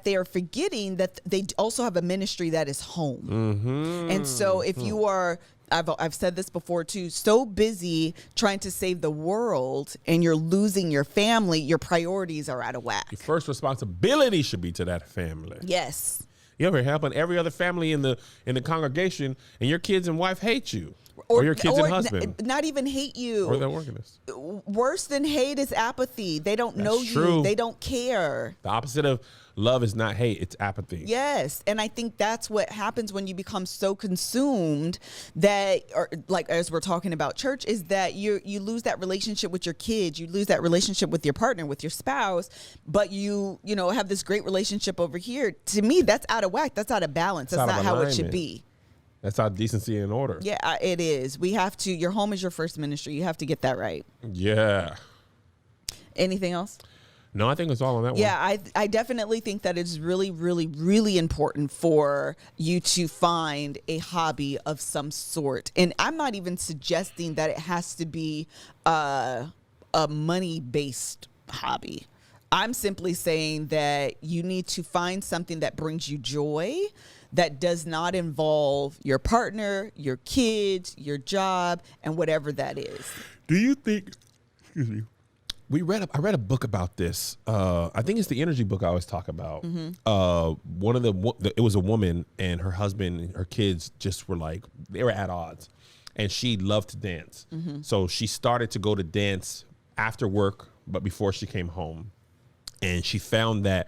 they are forgetting that they also have a ministry that is home. Mm-hmm. And so if you are, I've said this before too, so busy trying to save the world and you're losing your family, your priorities are out of whack. Your first responsibility should be to that family. Yes. You ever helping every other family in the congregation, and your kids and wife hate you, or your kids and husband, not even hate you, or they're working this. Worse than hate is apathy. They don't know you. They don't care. The opposite of love is not hate; it's apathy. Yes, and I think that's what happens when you become so consumed that, or like as we're talking about church, is that you lose that relationship with your kids, you lose that relationship with your partner, with your spouse, but you have this great relationship over here. To me, that's out of whack. That's out of balance. That's not how it should be. That's our decency and order. Yeah, it is. We have to. Your home is your first ministry. You have to get that right. Yeah. Anything else? No, I think it's all on that one. Yeah, I definitely think that it's really, really, really important for you to find a hobby of some sort. And I'm not even suggesting that it has to be a money-based hobby. I'm simply saying that you need to find something that brings you joy, that does not involve your partner, your kids, your job, and whatever that is. Do you think, excuse me, I read a book about this. I think it's the energy book I always talk about. Mm-hmm. It was a woman, and her husband and her kids just were like, they were at odds, and she loved to dance. Mm-hmm. So she started to go to dance after work, but before she came home. And she found that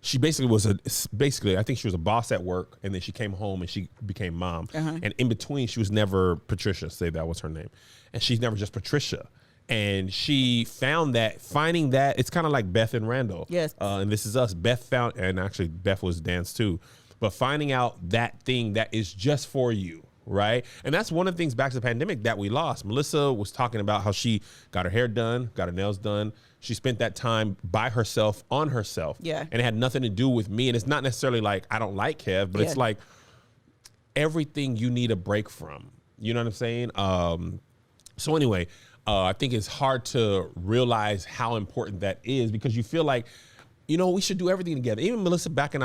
she basically I think she was a boss at work, and then she came home and she became mom. Uh-huh. And in between, she was never Patricia, say that was her name. And she's never just Patricia. And she found that, finding that, it's kind of like Beth and Randall. Yes. And This Is Us. Beth found, and actually Beth was dance too, but finding out that thing that is just for you. Right. And that's one of the things back to the pandemic that we lost. Melissa was talking about how she got her hair done, got her nails done. She spent that time by herself, on herself. Yeah. And it had nothing to do with me. And it's not necessarily like I don't like Kev, but it's like everything you need a break from. You know what I'm saying? So anyway, I think it's hard to realize how important that is, because you feel like, we should do everything together. Even Melissa, back in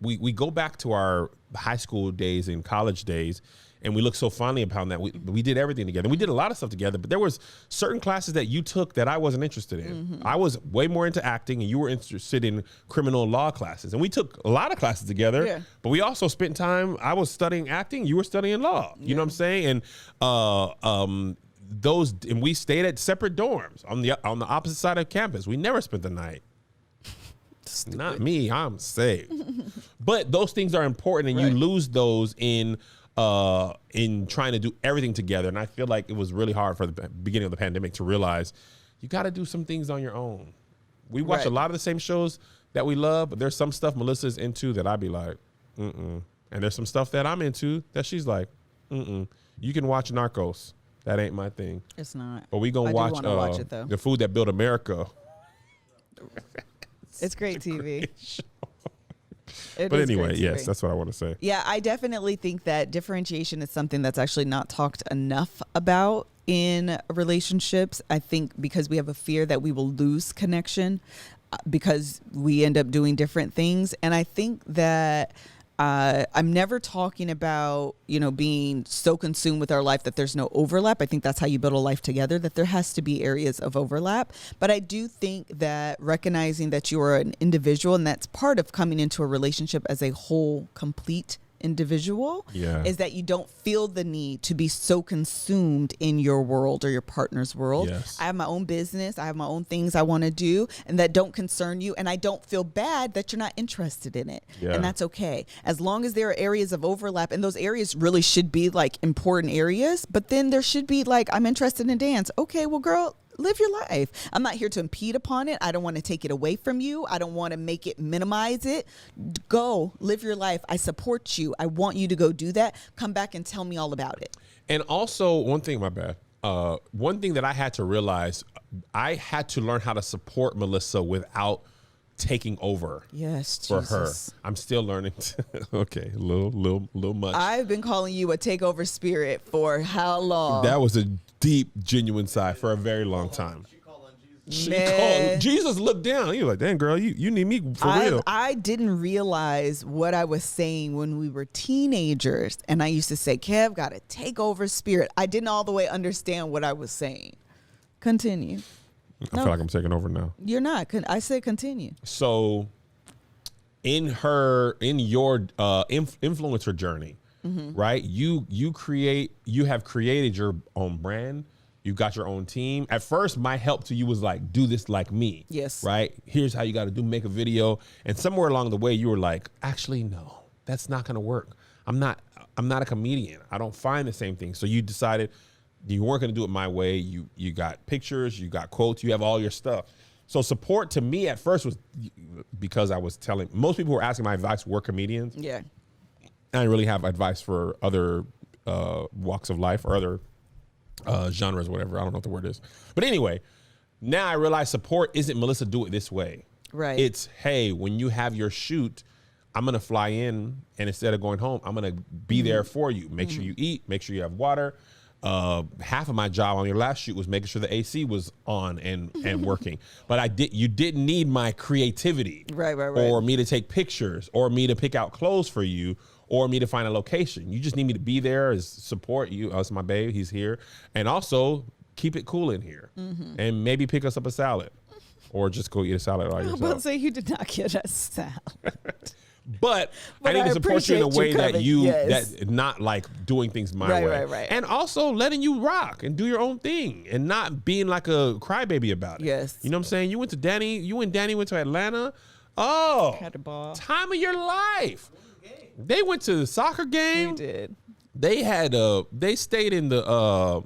we go back to our high school days and college days, and we look so fondly upon that. We did everything together. We did a lot of stuff together, but there was certain classes that you took that I wasn't interested in. Mm-hmm. I was way more into acting, and you were interested in criminal law classes. And we took a lot of classes together, but we also spent time, I was studying acting, you were studying law. You know what I'm saying? And and we stayed at separate dorms on the opposite side of campus. We never spent the night. Stupid. Not me, I'm safe. But those things are important, and you lose those in trying to do everything together. And I feel like it was really hard for the beginning of the pandemic to realize you got to do some things on your own. We watch a lot of the same shows that we love, but there's some stuff Melissa's into that I'd be like, mm-mm. And there's some stuff that I'm into that she's like, mm-mm. You can watch Narcos. That ain't my thing. It's not. But we gonna watch it, though. The Food That Built America. It's great TV. But anyway, yes, that's what I want to say. Yeah, I definitely think that differentiation is something that's actually not talked enough about in relationships. I think because we have a fear that we will lose connection because we end up doing different things. And I think that I'm never talking about, being so consumed with our life that there's no overlap. I think that's how you build a life together, that there has to be areas of overlap. But I do think that recognizing that you are an individual, and that's part of coming into a relationship as a whole, complete individual, is that you don't feel the need to be so consumed in your world or your partner's world. Yes. I have my own business. I have my own things I want to do, and that don't concern you. And I don't feel bad that you're not interested in it. Yeah. And that's okay. As long as there are areas of overlap, and those areas really should be like important areas, but then there should be like, I'm interested in dance. Okay, well, girl, live your life. I'm not here to impede upon it. I don't want to take it away from you. I don't want to make it, minimize it. Go live your life. I support you. I want you to go do that. Come back and tell me all about it. And also one thing that I had to realize, I had to learn how to support Melissa without taking over. Yes, for Jesus. her. I'm still learning. Okay, a little much. I've been calling you a takeover spirit for how long? That was a deep, genuine sigh for a very long time. She called. Jesus looked down. He was like, "Damn, girl, you need me for real." I didn't realize what I was saying when we were teenagers, and I used to say, "Kev got a takeover spirit." I didn't all the way understand what I was saying. Continue. I feel like I'm taking over now. You're not. I said continue. So, in your influencer journey, right? You have created your own brand. You've got your own team. At first, my help to you was like, do this like me. Yes. Right? Here's how you got to make a video. And somewhere along the way, you were like, actually, no, that's not going to work. I'm not a comedian. I don't find the same thing. So you decided you weren't going to do it my way. You got pictures, you got quotes, you have all your stuff. So support to me at first was because I was telling, most people who were asking my advice were comedians. Yeah. I didn't really have advice for other walks of life or other genres, whatever. I don't know what the word is. But anyway, now I realize support isn't Melissa, do it this way. Right. It's, hey, when you have your shoot, I'm going to fly in, and instead of going home, I'm going to be there for you. Make sure you eat, make sure you have water. Half of my job on your last shoot was making sure the AC was on and working. But you didn't need my creativity. Right. Or me to take pictures, or me to pick out clothes for you, or me to find a location. You just need me to be there, as support you. That's my babe. He's here. And also keep it cool in here. And maybe pick us up a salad, or just go eat a salad all yourself. I was about to say, you did not get a salad. But I need to support you in a way that that not like doing things my way. Right. And also letting you rock and do your own thing and not being like a crybaby about it. Yes. You know what I'm saying? You and Danny went to Atlanta. Oh, had a ball. Time of your life. They went to the soccer game. We did. They stayed in the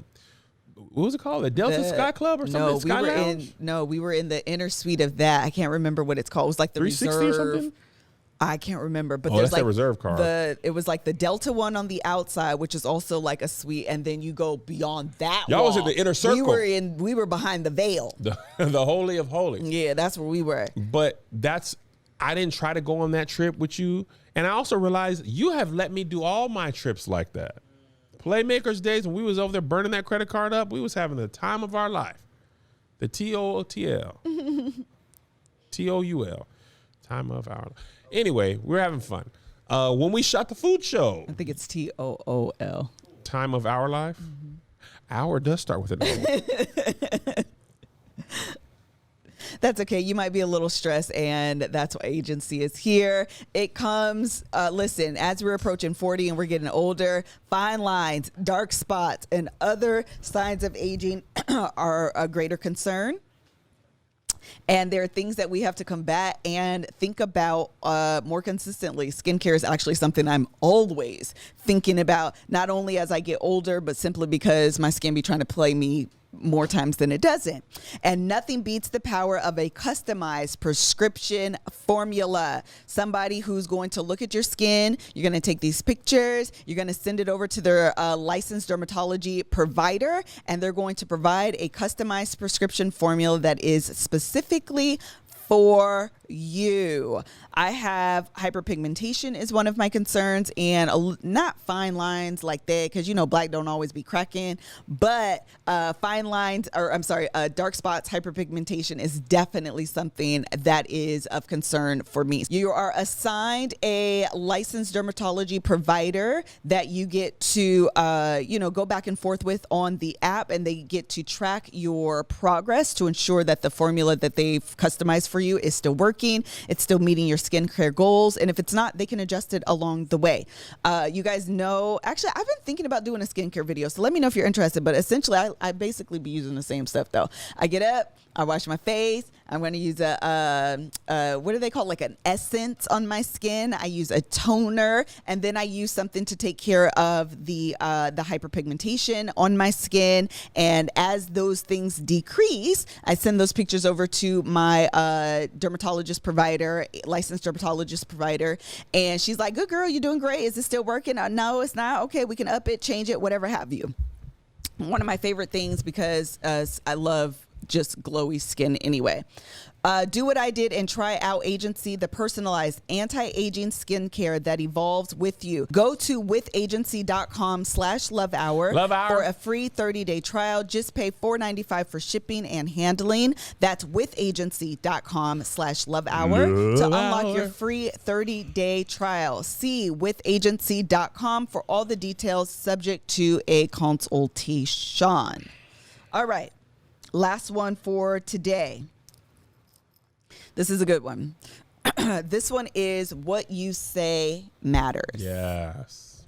what was it called? The Delta Sky Club or something? We were in the inner suite of that. I can't remember what it's called. It was like the 360 reserve. or something? I can't remember, but that's there's like the reserve card. It was like the Delta one on the outside, which is also like a suite, and then you go beyond that. Y'all was in the inner circle. We were behind the veil, the holy of holies. Yeah, that's where we were. But I didn't try to go on that trip with you, and I also realized you have let me do all my trips like that. Playmakers days when we was over there burning that credit card up, we was having the time of our life. The TOTL, TOUL, time of our life. Anyway, we're having fun. When we shot the food show, I think it's TOOL. Time of our life. Hour does start with an O. That's okay. You might be a little stressed, and that's why agency is here. It comes, listen, as we're approaching 40 and we're getting older, fine lines, dark spots, and other signs of aging are a greater concern. And there are things that we have to combat and think about more consistently. Skincare is actually something I'm always thinking about, not only as I get older, but simply because my skin be trying to play me more times than it doesn't. And nothing beats the power of a customized prescription formula. Somebody who's going to look at your skin, you're going to take these pictures, you're going to send it over to their licensed dermatology provider, and they're going to provide a customized prescription formula that is specifically for you. I have hyperpigmentation is one of my concerns, and not fine lines like that, because black don't always be cracking, but fine lines, or I'm sorry, dark spots, hyperpigmentation is definitely something that is of concern for me. You are assigned a licensed dermatology provider that you get to go back and forth with on the app, and they get to track your progress to ensure that the formula that they've customized for you is still working, it's still meeting your skincare goals, and if it's not, they can adjust it along the way. You guys know, actually, I've been thinking about doing a skincare video, so let me know if you're interested, but essentially, I basically be using the same stuff, though. I get up, I wash my face, I'm going to use what do they call, like an essence on my skin. I use a toner, and then I use something to take care of the hyperpigmentation on my skin. And as those things decrease, I send those pictures over to my dermatologist provider, licensed dermatologist provider, and she's like, "Good girl, you're doing great. Is it still working?" No, it's not. Okay, we can up it, change it, whatever have you. One of my favorite things, because I love just glowy skin anyway. Do what I did and try out Agency, the personalized anti-aging skincare that evolves with you. Go to withagency.com/lovehour for a free 30-day trial. Just pay $4.95 for shipping and handling. That's withagency.com/lovehour to unlock your free 30-day trial. See withagency.com for all the details, subject to a consultation. All right. Last one for today. This is a good one. This one is what you say matters. Yes.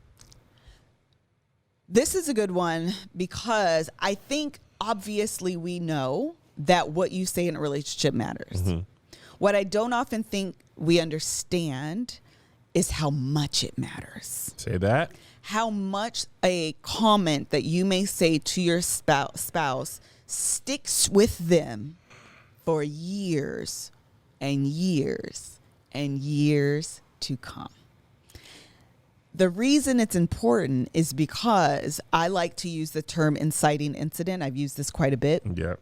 This is a good one because I think obviously we know that what you say in a relationship matters. Mm-hmm. What I don't often think we understand is how much it matters. Say that. How much a comment that you may say to your spouse sticks with them for years and years and years to come. The reason it's important is because I like to use the term inciting incident. I've used this quite a bit. Yeah.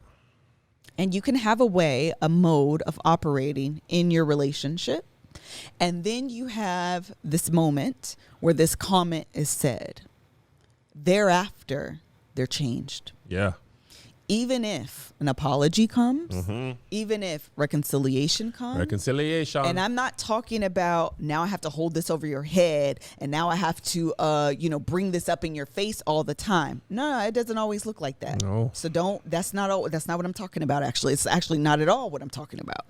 And you can have a mode of operating in your relationship. And then you have this moment where this comment is said. Thereafter, they're changed. Yeah. Even if an apology comes, even if reconciliation comes. And I'm not talking about now I have to hold this over your head and now I have to, bring this up in your face all the time. No, it doesn't always look like that. No. So that's not what I'm talking about, actually. It's actually not at all what I'm talking about.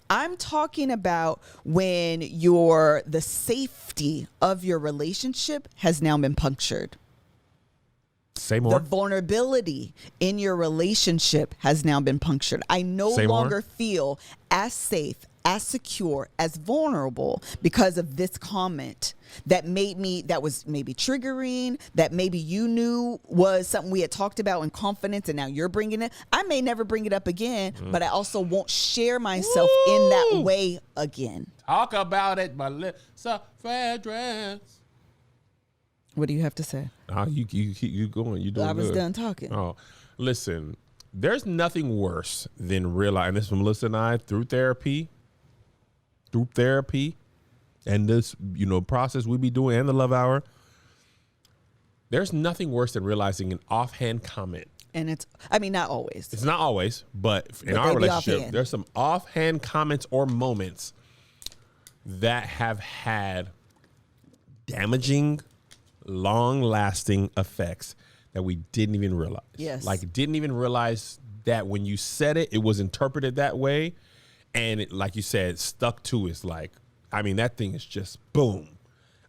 I'm talking about when the safety of your relationship has now been punctured. Say more. The vulnerability in your relationship has now been punctured. I no longer feel as safe, as secure, as vulnerable because of this comment that was maybe triggering, that maybe you knew was something we had talked about in confidence and now you're bringing it. I may never bring it up again, but I also won't share myself in that way again. Talk about it, Melissa Fredress. What do you have to say? You keep going. You doing I was good. done talking. Oh, listen. There's nothing worse than realizing this. From Melissa and I through therapy, and this process we be doing and the Love Hour. There's nothing worse than realizing an offhand comment. And not always. It's not always, but in our relationship, there's some offhand comments or moments that have had damaging, long-lasting effects that we didn't even realize. Yes. Like, didn't even realize that when you said it, it was interpreted that way. And it, like you said, stuck to it's like, that thing is just boom.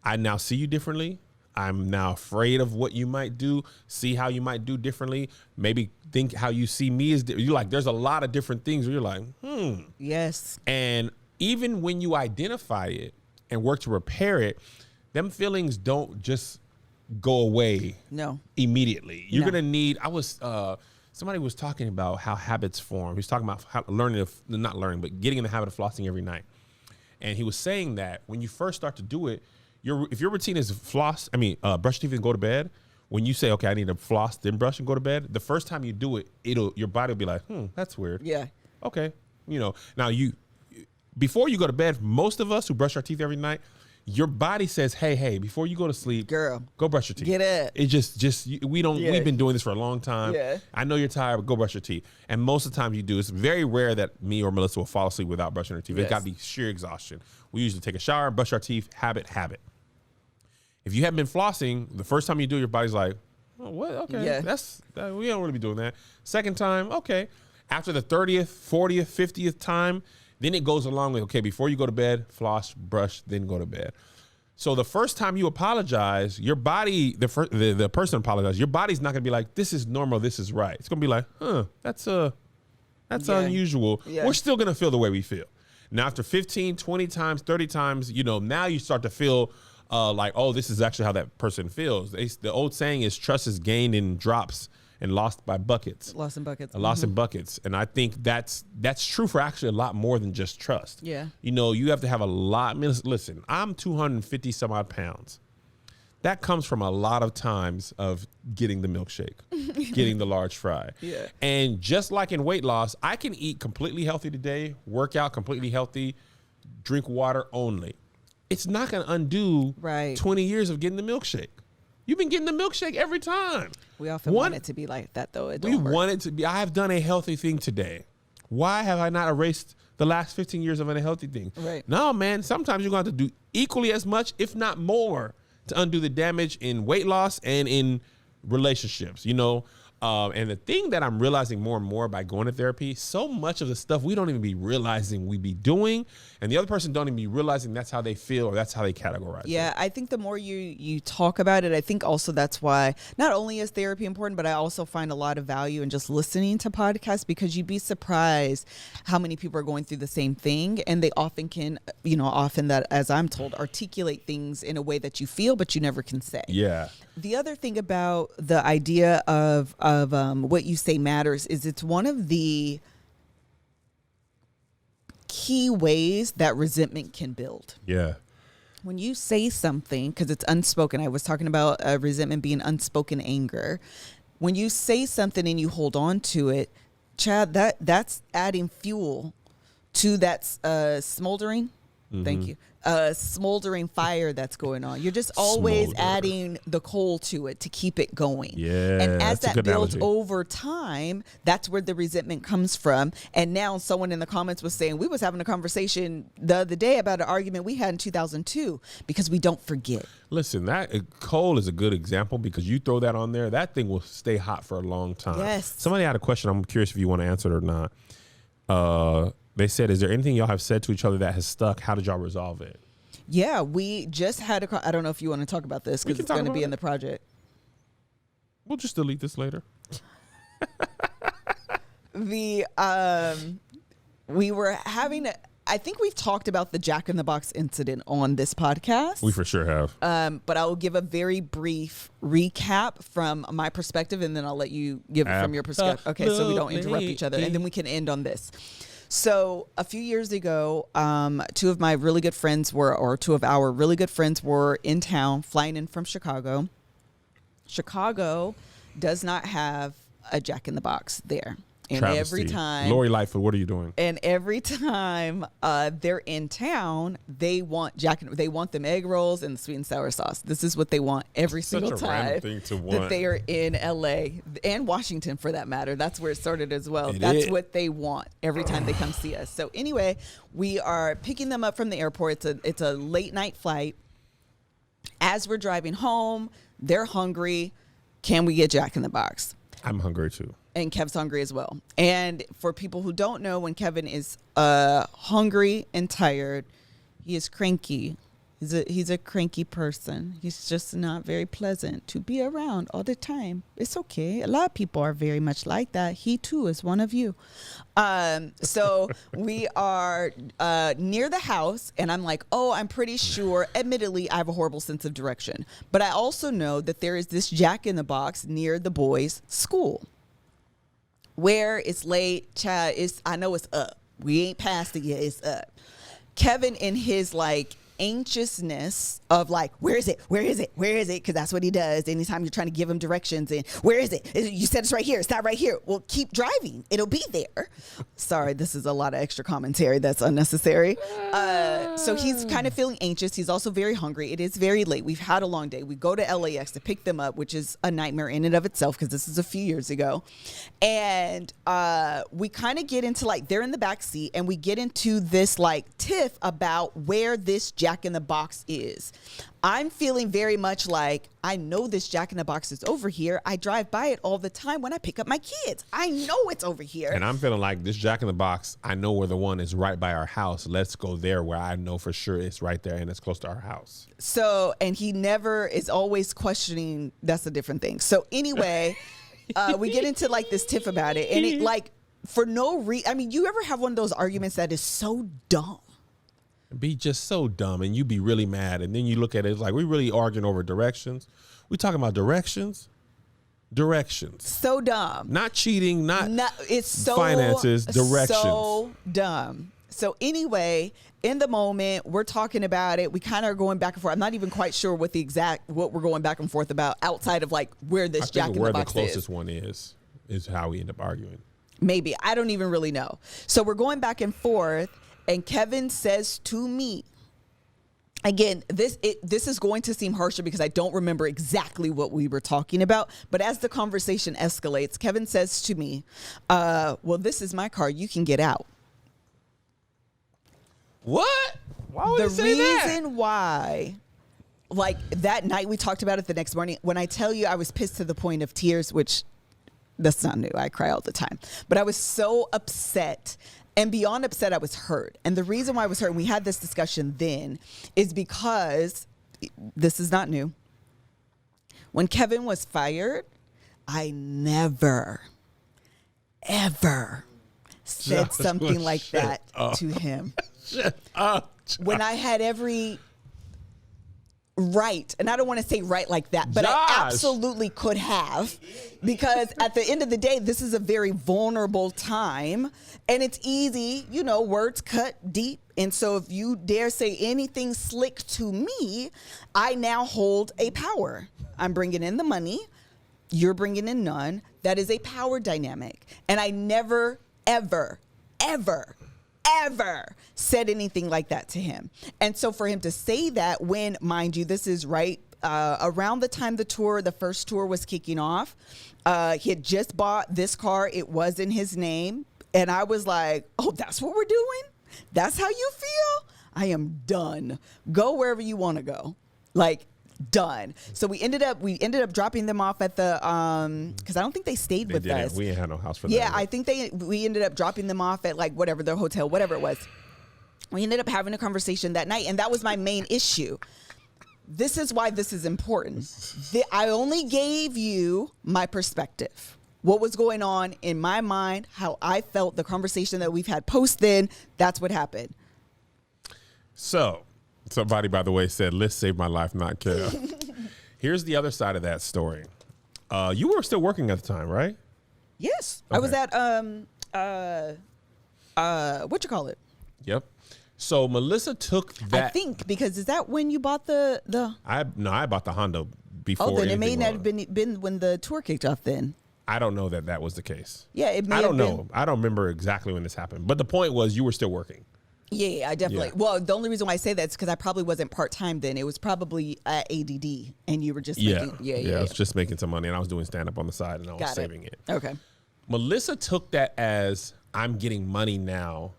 I now see you differently. I'm now afraid of what you might do, see how you might do differently, maybe think how you see me is you're like, there's a lot of different things where you're like, Yes. And even when you identify it and work to repair it, them feelings don't just go away immediately. You're going to need, somebody was talking about how habits form. He was talking about how getting in the habit of flossing every night. And he was saying that when you first start to do it, if your routine is brush teeth and go to bed, when you say, okay, I need to floss, then brush and go to bed, the first time you do it, your body will be like, that's weird. Yeah. Okay. Now before you go to bed, most of us who brush our teeth every night, your body says, hey, before you go to sleep, girl, go brush your teeth. Get it. It we've been doing this for a long time. Yeah. I know you're tired, but go brush your teeth. And most of the time you do. It's very rare that me or Melissa will fall asleep without brushing her teeth. Yes. It's got to be sheer exhaustion. We usually take a shower, brush our teeth, habit. If you haven't been flossing, the first time you do it, your body's like, oh, what? Okay, yeah. We don't really be doing that. Second time, okay. After the 30th, 40th, 50th time, then it goes along with, okay, before you go to bed, floss, brush, then go to bed. So the first time you apologize, your body, the person apologizes, your body's not going to be like, this is normal, this is right. It's going to be like, that's unusual. Yeah. We're still going to feel the way we feel. Now, after 15, 20 times, 30 times, now you start to feel like, oh, this is actually how that person feels. The old saying is trust is gained in drops and lost by buckets. Lost in buckets. Lost in buckets. And I think that's true for actually a lot more than just trust. Yeah. You have to have a lot. Listen, I'm 250 some odd pounds. that comes from a lot of times of getting the milkshake, getting the large fry. Yeah. And just like in weight loss, I can eat completely healthy today, work out completely healthy, drink water only. It's not going to undo 20 years of getting the milkshake. You've been getting the milkshake every time. We often want it to be like that, though. We want it to be. I have done a healthy thing today. Why have I not erased the last 15 years of an unhealthy thing? Right. No, man. Sometimes you're going to have to do equally as much, if not more, to undo the damage in weight loss and in relationships, you know? And the thing that I'm realizing more and more by going to therapy, so much of the stuff we don't even be realizing we be doing, and the other person don't even be realizing that's how they feel or that's how they categorize it. I think the more you talk about it, I think also that's why not only is therapy important, but I also find a lot of value in just listening to podcasts, because you'd be surprised how many people are going through the same thing, and they often can, often that, as I'm told, articulate things in a way that you feel, but you never can say. Yeah. The other thing about the idea of what you say matters is it's one of the key ways that resentment can build. Yeah. When you say something, because it's unspoken, I was talking about resentment being unspoken anger. When you say something and you hold on to it, Chad, that's adding fuel to that smoldering. Mm-hmm. Thank you. Smoldering fire that's going on. You're just always adding the coal to it to keep it going. Yeah. And as that builds over time, that's where the resentment comes from. And now someone in the comments was saying, we was having a conversation the other day about an argument we had in 2002, because we don't forget. Listen, that coal is a good example, because you throw that on there, that thing will stay hot for a long time. Yes. Somebody had a question. I'm curious if you want to answer it or not. They said, is there anything y'all have said to each other that has stuck? How did y'all resolve it? Yeah, we just had I don't know if you want to talk about this, because it's going to be in the project. We'll just delete this later. We were having I think we've talked about the Jack in the Box incident on this podcast. We for sure have. But I will give a very brief recap from my perspective, and then I'll let you give it from your perspective. Okay, so we don't interrupt each other, and then we can end on this. So a few years ago, two of our really good friends were in town, flying in from Chicago. Chicago does not have a Jack in the Box there. And Travesty. Every time, Lori Lightfoot, what are you doing? And every time they're in town, they want them egg rolls and the sweet and sour sauce. This is what they want every single time that they are in LA and Washington, for that matter. That's where it started as well. That's what they want every time they come see us. So anyway, we are picking them up from the airport. It's a late night flight. As we're driving home, they're hungry. Can we get Jack in the Box? I'm hungry too. And Kev's hungry as well. And for people who don't know, when Kevin is hungry and tired, he is cranky. He's a cranky person. He's just not very pleasant to be around all the time. It's okay. A lot of people are very much like that. He too is one of you. So we are near the house, and I'm like, I'm pretty sure. Admittedly, I have a horrible sense of direction, but I also know that there is this Jack in the Box near the boys' school. Where it's late, Chad, I know it's up. We ain't past it yet. It's up. Kevin, in his anxiousness of where is it? Because that's what he does anytime you're trying to give him directions. And where is it? You said it's right here. It's not right here. Well, keep driving. It'll be there. Sorry, this is a lot of extra commentary that's unnecessary. So he's kind of feeling anxious. He's also very hungry. It is very late. We've had a long day. We go to LAX to pick them up, which is a nightmare in and of itself, because this is a few years ago. And we kind of get into they're in the back seat, and we get into this tiff about where this Jack in the Box is. I'm feeling very much I know this Jack in the Box is over here. I drive by it all the time when I pick up my kids. I know it's over here. And I'm feeling like this Jack in the Box, I know where the one is right by our house. Let's go there where I know for sure it's right there and it's close to our house. So, and he never is always questioning. That's a different thing. So anyway, we get into this tiff about it, and it for no reason. I mean, you ever have one of those arguments that is so dumb? Be just so dumb, and you be really mad, and then you look at it, it's we really arguing over directions. We talking about directions. So dumb. Not cheating, not it's so finances, directions. So dumb. So anyway, in the moment, we're talking about it. We kind of are going back and forth. I'm not even quite sure what we're going back and forth about outside of like where this Jack in the Box is. Where the closest one is how we end up arguing. Maybe. I don't even really know. So we're going back and forth, and Kevin says to me, again, this is going to seem harsher because I don't remember exactly what we were talking about. But as the conversation escalates, Kevin says to me, well, this is my car. You can get out. What? Why would he say that? The reason why, like that night we talked about it the next morning. When I tell you I was pissed to the point of tears, which that's not new. I cry all the time. But I was so upset. And beyond upset, I was hurt. And the reason why I was hurt, and we had this discussion then, is because this is not new. When Kevin was fired, I never, ever said something like that to him. Shut up. When I had every right, and I don't want to say right like that, but I absolutely could have, because at the end of the day, this is a very vulnerable time, and it's easy, words cut deep. And so if you dare say anything slick to me, I now hold a power. I'm bringing in the money. You're bringing in none. That is a power dynamic. And I never, ever, ever, ever said anything like that to him. And so for him to say that when, mind you, this is right around the time the first tour was kicking off, he had just bought this car. It was in his name. And I was like, oh, that's what we're doing? That's how you feel? I am done. Go wherever you want to go. Like, done. So we ended up dropping them off at the because I don't think they stayed with us. We ain't had no house for them. Yeah, I think we ended up dropping them off at like whatever, their hotel, whatever it was. We ended up having a conversation that night, and that was my main issue. This is why this is important. I only gave you my perspective. What was going on in my mind, how I felt, the conversation that we've had post then, that's what happened. So, somebody, by the way, said, "Liz saved my life, not Kev." Here's the other side of that story. You were still working at the time, right? Yes. Okay. I was at, what you call it? Yep. So Melissa took that. I think, because is that when you bought the? I bought the Honda before. Oh, then it may not have been when the tour kicked off then. I don't know that was the case. Yeah, it may I don't have know. been. I don't remember exactly when this happened. But the point was you were still working. Yeah, I definitely. Yeah. Well, the only reason why I say that is because I probably wasn't part-time then. It was probably at ADD, and you were just making, I was just making some money, and I was doing stand-up on the side, and I was saving it. Okay. Melissa took that as, I'm getting money now.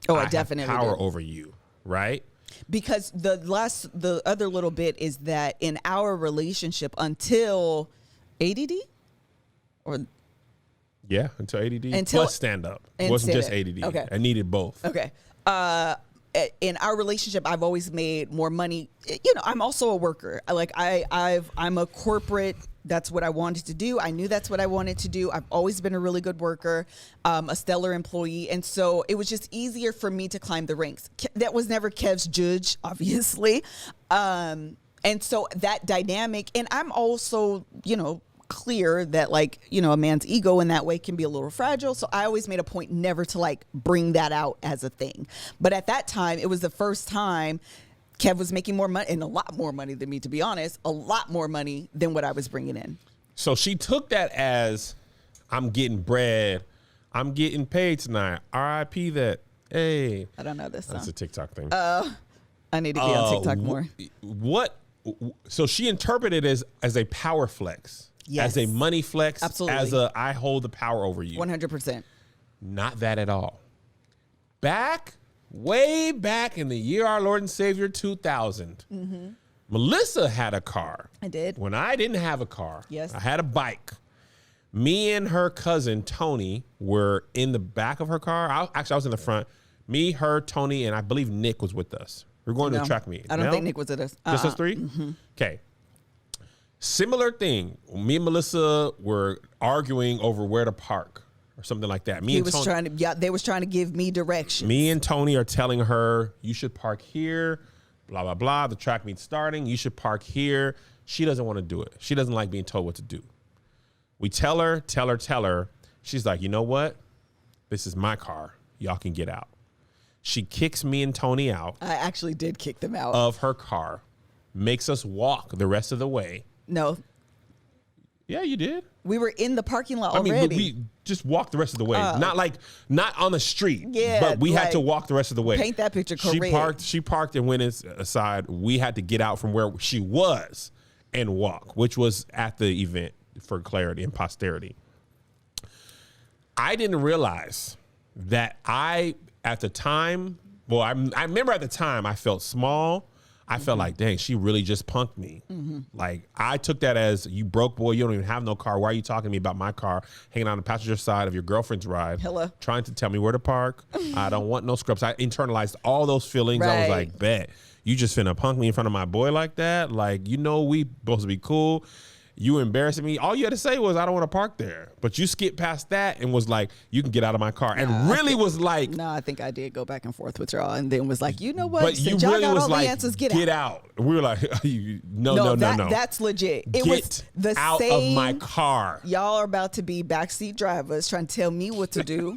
Oh, I definitely have power did. over you, right? Because the other little bit is that in our relationship until ADD, or until ADD plus stand-up. It wasn't just ADD. Okay. I needed both. Okay. In our relationship, I've always made more money. I'm also a worker. I'm a corporate. That's what I wanted to do. I knew that's what I wanted to do. I've always been a really good worker, a stellar employee. And so it was just easier for me to climb the ranks. That was never Kev's judge, obviously. And so that dynamic, and I'm also, clear that a man's ego in that way can be a little fragile. So I always made a point never to bring that out as a thing. But at that time, it was the first time Kev was making more money, and a lot more money than me, to be honest, a lot more money than what I was bringing in. So she took that as, I'm getting bread. I'm getting paid tonight. RIP that. Hey. I don't know this song. That's a TikTok thing. I need to be on TikTok more. So she interpreted it as a power flex. Yes. As a money flex. Absolutely. As I hold the power over you. 100%. Not that at all. Way back in the year our Lord and Savior 2000, Melissa had a car. I did. When I didn't have a car, yes, I had a bike. Me and her cousin, Tony, were in the back of her car. I was in the front. Me, her, Tony, and I believe Nick was with us. We were going to a track meet. I don't think Nick was with us. Just us three? Okay. Similar thing. Me and Melissa were arguing over where to park or something like that. They was trying to give me directions. Me and Tony are telling her, you should park here, blah, blah, blah. The track meet's starting. You should park here. She doesn't want to do it. She doesn't like being told what to do. We tell her. She's like, you know what? This is my car. Y'all can get out. She kicks me and Tony out. I actually did kick them out of her car, makes us walk the rest of the way. No. Yeah, you did. We were in the parking lot already. We just walked the rest of the way. Not on the street. Yeah, but we had to walk the rest of the way. Paint that picture correct. She parked and went aside. We had to get out from where she was and walk, which was at the event for clarity and posterity. I didn't realize that at the time, I remember at the time I felt small. I felt like, dang, she really just punked me. Mm-hmm. Like, I took that as, you broke boy, you don't even have no car. Why are you talking to me about my car, hanging on the passenger side of your girlfriend's ride, trying to tell me where to park? I don't want no scrubs. I internalized all those feelings. Right. I was like, bet, you just finna punk me in front of my boy like that? Like, we supposed to be cool. You embarrassing me. All you had to say was, I don't want to park there. But you skipped past that and was like, you can get out of my car. And really was like... No, I think I did go back and forth with y'all and then was like, you know what? But since you really y'all got was all like, the answers, get out. We were like, no. That's legit. It was the out same, of my car. Y'all are about to be backseat drivers trying to tell me what to do.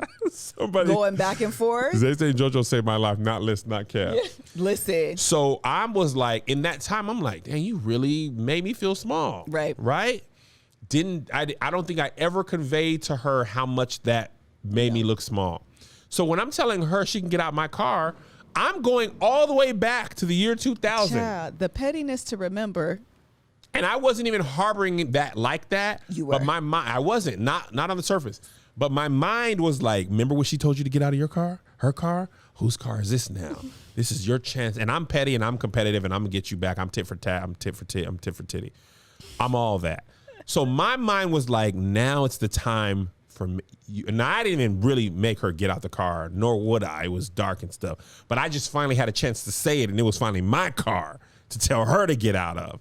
Going back and forth. They say JoJo saved my life, not Kev. Listen. So I was like, in that time, I'm like, dang, you really made me feel small. Right? I don't think I ever conveyed to her how much that made me look small. So when I'm telling her she can get out my car, I'm going all the way back to the year 2000. Yeah, the pettiness to remember. And I wasn't even harboring that like that. You were. But my mind, I wasn't, not on the surface. But my mind was like, remember when she told you to get out of your car? Her car? Whose car is this now? This is your chance. And I'm petty and I'm competitive and I'm going to get you back. I'm tit for tat. I'm tit for tit. I'm tit for titty. I'm all that. So my mind was like, now it's the time for me. And I didn't even really make her get out the car, nor would I. It was dark and stuff. But I just finally had a chance to say it, and it was finally my car to tell her to get out of.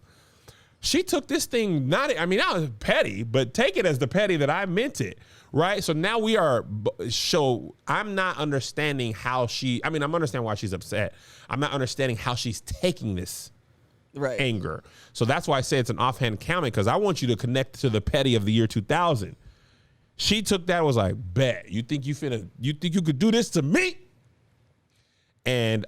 She took this thing, I was petty, but take it as the petty that I meant it, right? So now I'm not understanding how I'm understanding why she's upset. I'm not understanding how she's taking this anger. So that's why I say it's an offhand comment, because I want you to connect to the petty of the year 2000. She took that and was like, bet, you think you could do this to me? And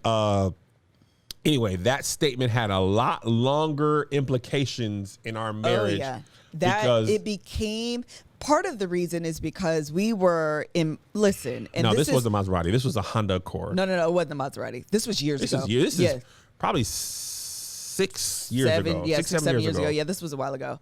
anyway, that statement had a lot longer implications in our marriage. Oh, yeah. It became... Part of the reason is because we were in... Listen. And no, this wasn't a Maserati. This was a Honda Accord. No, it wasn't a Maserati. This was years ago. This is probably 6 years ago. Yeah, 7 years ago. Yeah, this was a while ago.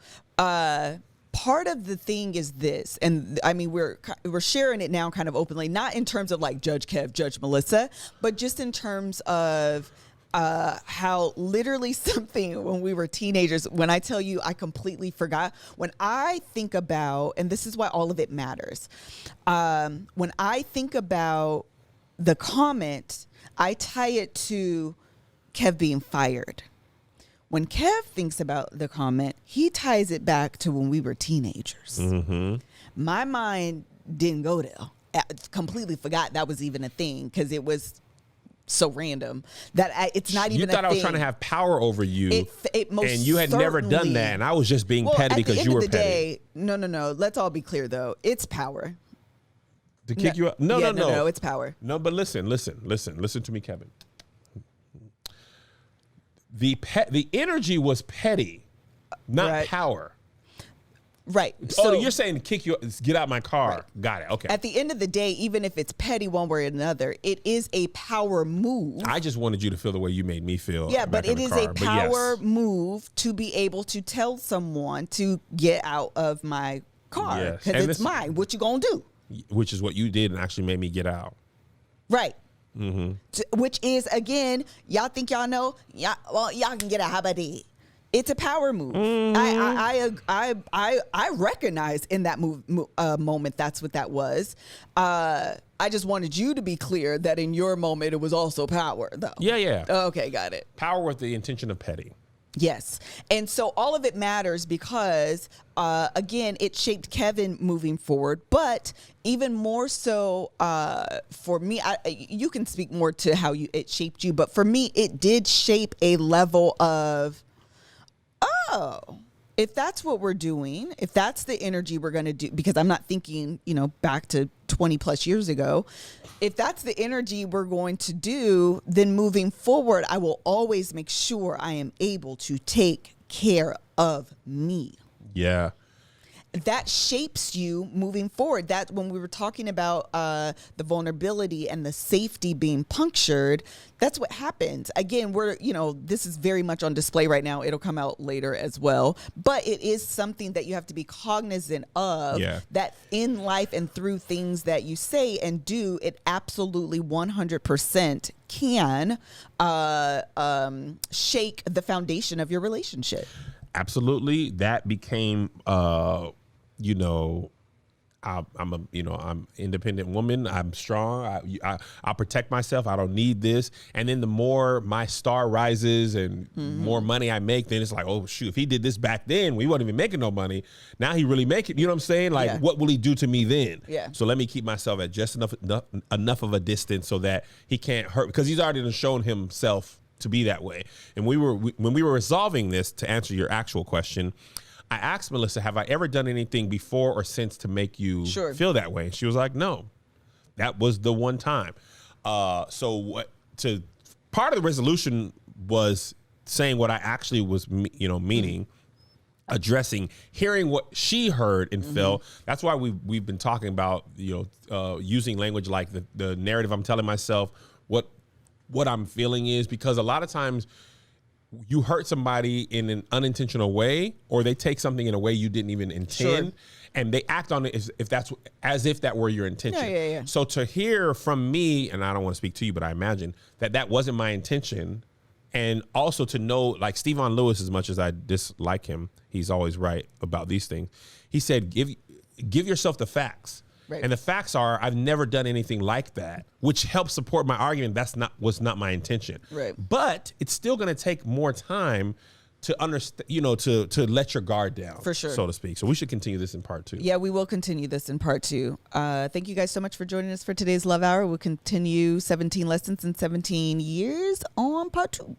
Part of the thing is this, and I mean, we're sharing it now kind of openly, not in terms of like Judge Kev, Judge Melissa, but just in terms of how literally something when we were teenagers, when I tell you I completely forgot, when I think about, and this is why all of it matters, when I think about the comment, I tie it to Kev being fired. When Kev thinks about the comment, he ties it back to when we were teenagers. Mm-hmm. My mind didn't go there. I completely forgot that was even a thing because it was so random that it's not even a thing. You thought I was trying to have power over you, and you had never done that, and I was just being petty because you were petty. Day, no. Let's all be clear, though. It's power. To kick you up? No, it's power. No, but listen to me, Kevin. The energy was petty, not power. Right. So you're saying get out my car. Right. Got it. Okay. At the end of the day, even if it's petty one way or another, it is a power move. I just wanted you to feel the way you made me feel. Yeah, but it is a power move to be able to tell someone to get out of my car because it's mine. What you gonna do? Which is what you did and actually made me get out. Right. Mm-hmm. Which is, again, y'all think y'all know? Y'all can get out. How about that? It's a power move. Mm-hmm. I recognize in that moment that's what that was. I just wanted you to be clear that in your moment it was also power, though. Yeah. Okay, got it. Power with the intention of petty. Yes. And so all of it matters because, again, it shaped Kevin moving forward. But even more so for me, you can speak more to how it shaped you. But for me, it did shape a level of, if that's what we're doing, if that's the energy we're going to do, because I'm not thinking, back to 20 plus years ago. If that's the energy we're going to do, then moving forward, I will always make sure I am able to take care of me. Yeah. That shapes you moving forward. That when we were talking about the vulnerability and the safety being punctured, that's what happens. Again, this is very much on display right now. It'll come out later as well. But it is something that you have to be cognizant of, that in life and through things that you say and do, it absolutely 100% can shake the foundation of your relationship. Absolutely. That became, I'm independent woman. I'm strong. I'll protect myself. I don't need this. And then the more my star rises and more money I make, then it's like, oh shoot, if he did this back then, we wasn't even making no money. Now he really making, you know what I'm saying? Like, what will he do to me then? Yeah. So let me keep myself at just enough of a distance so that he can't hurt, because he's already shown himself to be that way. And when we were resolving this, to answer your actual question, I asked Melissa, have I ever done anything before or since to make you feel that way? And she was like, no, that was the one time. Part of the resolution was saying what I actually was, meaning, addressing, hearing what she heard and felt. That's why we've been talking about, using language like the narrative I'm telling myself, what I'm feeling is, because a lot of times you hurt somebody in an unintentional way, or they take something in a way you didn't even intend, and they act on it as if that were your intention. Yeah. So to hear from me, and I don't want to speak to you, but I imagine that wasn't my intention, and also to know, like Stevon Lewis, as much as I dislike him, he's always right about these things. He said, give yourself the facts. Right. And the facts are, I've never done anything like that, which helps support my argument. Was not my intention. Right. But it's still going to take more time to understand, to let your guard down, for sure, so to speak. So we should continue this in part 2. Yeah, we will continue this in part 2. Thank you guys so much for joining us for today's Love Hour. We'll continue 17 lessons in 17 years on part 2.